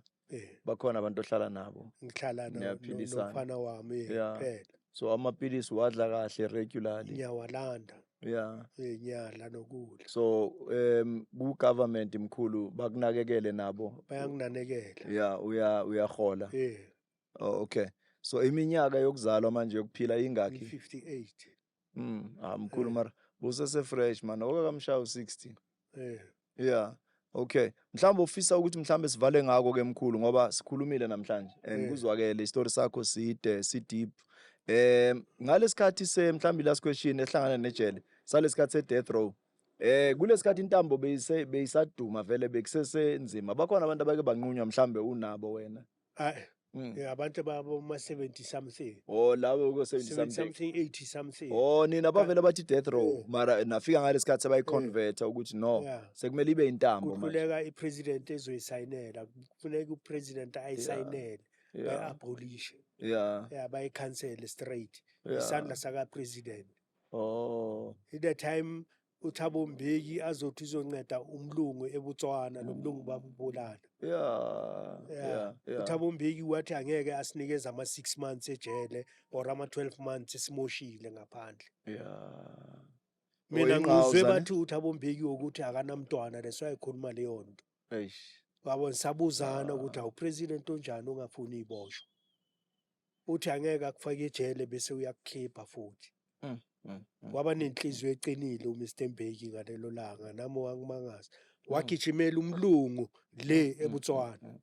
Bakhona abantu ohlala nabo. Ngihlala Niyaphilisana. nomfana wami Yeah. kuphela. So amapilisi wadla kahle regularly. Ngiyawalanda, Yeah. ngiyadla nokudla, So ku-government mkhulu bakunakekele nabo. bayanginakekela. Yeah, uyahola. Oh, okay. So iminyaka yokuzalwa manje yokuphila ingakhi? Ngi-58. Mkhulu mara usese-fresh man, okamshayo 60. Eh, Yeah. Okay. Mhlawumbe ufisa ukuthi mhlawumbe sivale ngako ke mkhulu ngoba sikhulumile namhlanje and kuzwakele isitori sakho side si-deep. Ngalesikhathi mhlawumbe last question ehlangana nejele salesikhathi se-death row. Kulesikhathi intambo beyisaduma vele bekusesenzima. Bakhona abantu abake banqunywa mhlawumbe unabo wena. abantu abama-70 something, Oh labo ko 70 70 something. something, 80 something. Oh nina bavele bathi death row mara nafika ngalesikhathi sebayiconverta ukuthi no Yeah. sekumele ibe intambo manje. Kuhluleka i-president ezoyisayinela, kufuneka u-president ayisayinele bayi-abolishe, bayikhansele straight, isandla saka-president. Oh. At that time uThabo Mbeki azothi uzonceda umlungu eBotswana, nomlungu babulala. uThabo Mbeki wathi angeke asinikeze ama-6 months ejele or ama-12 months esimoshile ngaphandle. Mina ngizwe bathi uThabo Mbeki ukuthi akanamntwana, that's why ekhuluma leyo nto. Wabo sabuzana ukuthi awupresident onjani ongafuni iboshwa. Uthi angeke akufake ejele bese uyakukhipha futhi. Waba nenhliziyo eqinile uMr Mbeki ngalelo langa, nami wangimangaza. Wagijimela umlungu le eBotswana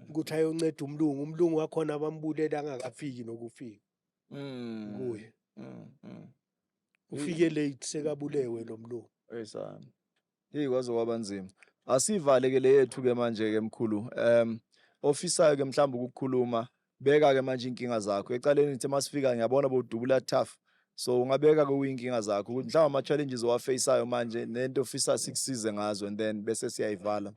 ukuthi ayonceda umlungu. Umlungu wakhona abambulela angakafiki nokufika kuye. Ufike late sekabulewe lo mlungu. Sana. Kwaze kwaba nzima. Asivale ke le yethu ke manje ke mkhulu. Ofisayo ke mhlawumbe ukukhuluma, beka ke manje inkinga zakho. Ecaleni nithi masifika ngiyabona bodubula tough. So ungabeka ke uyinkinga zakho ukuthi mhlawumbe ama-challenges owafaceayo manje nento ofisa sikusize ngazo and then bese siyayivala.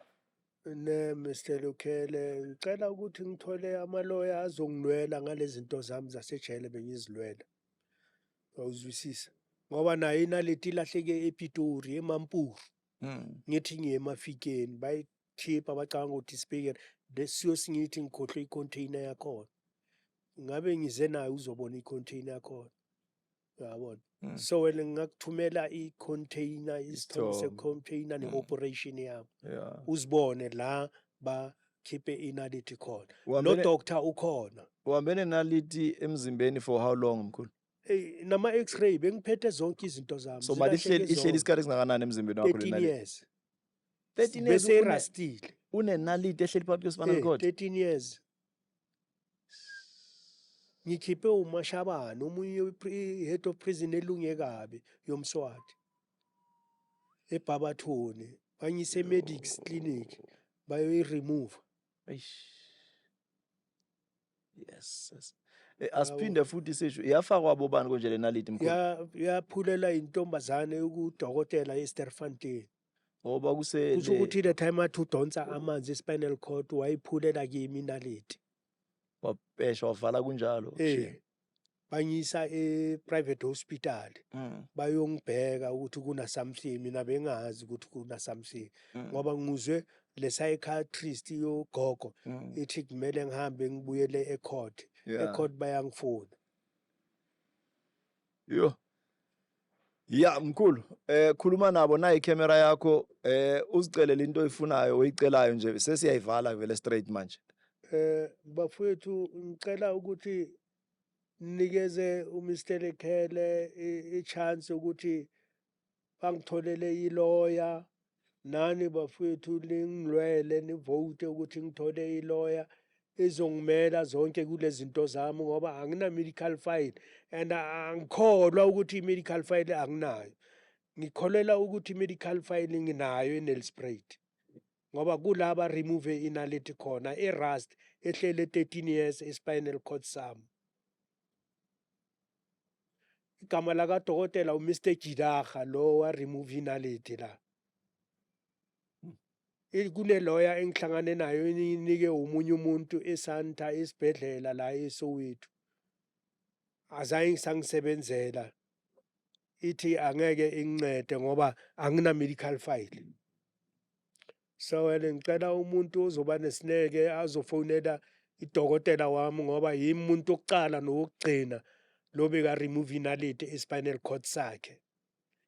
Mr Lukhele, ngicela ukuthi ngithole amaloya azongilwela ngalezi zinto zami zasejele bengizilwela. Awuzwisisa? Ngoba nayo inaleti ilahleke ePitori, eMampuru. Ngithi ngiye emafikeni bayikhipha bacanga ukuthi isibhekele siyosingithi ngikhohlwe i-container yakhona. Ngabe ngize nayo uzobona i-container yakhona. Uyabona? So wena ngingakuthumela i-container, isithombe se-container ne-operation yami. Uzibone la bakhiphe inaliti khona. No doctor ukhona. Uhambene naliti emzimbeni for how long mkhulu? Nama x-ray bengiphethe zonke izinto zami. So mali ihleli isikhathi esingakanani emzimbeni wakho le 13 naliti? years. 13 years bese irastile. Unenaliti ehleli phakathi kwespinal cord? 13 years. Ngikhipe uMashabane, omunye head of prison elungekabi yomSwati eBabathoni, banyise medics clinic bayoyi-remove. Yes. Asiphinde futhi sisho iyafakwa bobani konje le naliti mkhulu? Yaphulela intombazane ukudokotela eSterfontein. Ngoba kusele kusho ukuthi the time athi udonsa amanzi espinal cord wayiphulela kimi inaliti. Wapesha wavala kunjalo. Banyisa e-private hospital bayongibheka ukuthi kuna something, mina bengazi ukuthi kuna something ngoba ngizwe le psychiatrist yogogo ithi kumele ngihambe ngibuyele ecourt. Ecourt bayangifuna. Mkhulu, khuluma nabo nayi camera yakho, uzicelele into oyifunayo oyicelayo nje sesiyayivala vele straight manje. Bafowethu ngicela ukuthi nikeze uMr Lekhele i-chance ukuthi bangitholele iloya. Nani bafowethu ningilwele nivote ukuthi ngithole iloya ezongimela zonke kulezi zinto zami ngoba angina medical file and angikholwa ukuthi i-medical file anginayo. Ngikholela ukuthi i-medical file nginayo eNelspruit ngoba kulaba remove inaliti khona e-rust ehlele 13 years espinal cord sami. Igama lakadokotela uMr Jidaga lo wa remove inaliti la. kune lawyer engihlangane nayo inike umunye umuntu eSanta esibhedlela la eSoweto. Azange sangisebenzela. Ithi angeke ingincede ngoba angina medical file. So ngicela umuntu ozoba nesineke azofonela idokotela wami ngoba yimi umuntu oqala nokugcina lo beka remove inalite espinal cord sakhe.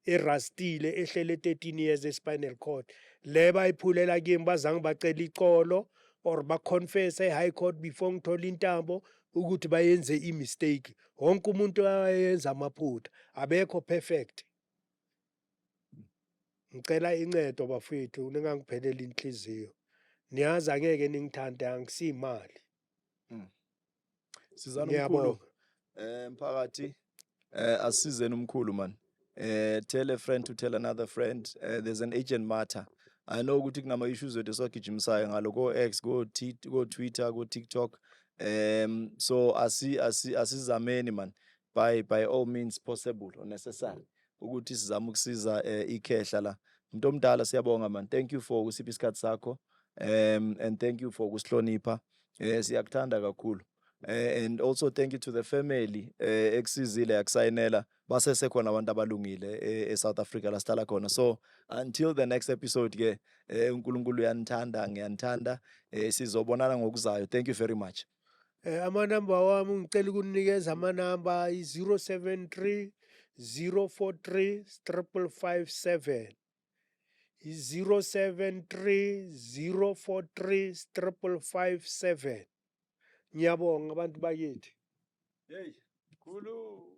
Erastile ehlele 13 years espinal cord. Le bayiphulela kimi bazange bacela icolo or baconfess eHigh Court before ngithola intambo ukuthi bayenze imistake. Wonke umuntu ayenza amaphutha, abekho perfect. Ngicela incedo bafethu ningangipheleli inhliziyo. Niyazi angeke ningithande angisimali. Sizana Ngiyabonga. umkhulu mphakathi asizeni umkhulu man. Tell a friend to tell another friend. There's an urgent matter. I know ukuthi kunama issues wethu swagijimisayo ngalo go X, go Twitter, go TikTok. So asizameni man by all means possible or necessary ukuthi sizama ukusiza ikhehla la. Umuntu omdala siyabonga man. Thank you for ukusipha isikhathi sakho. And thank you for ukusihlonipha. Siyakuthanda kakhulu. And also thank you to the family ekusizile yakusayinela basesekhona abantu abalungile eSouth Africa la sihlala khona. So until the next episode ke uNkulunkulu uyanithanda ngiyanithanda sizobonana ngokuzayo. Thank you very much. Amanamba wami ngicela ukunikeza amanamba 073 043 557. 073 043 557. Ngiyabonga abantu bakithi. Hey, khulu.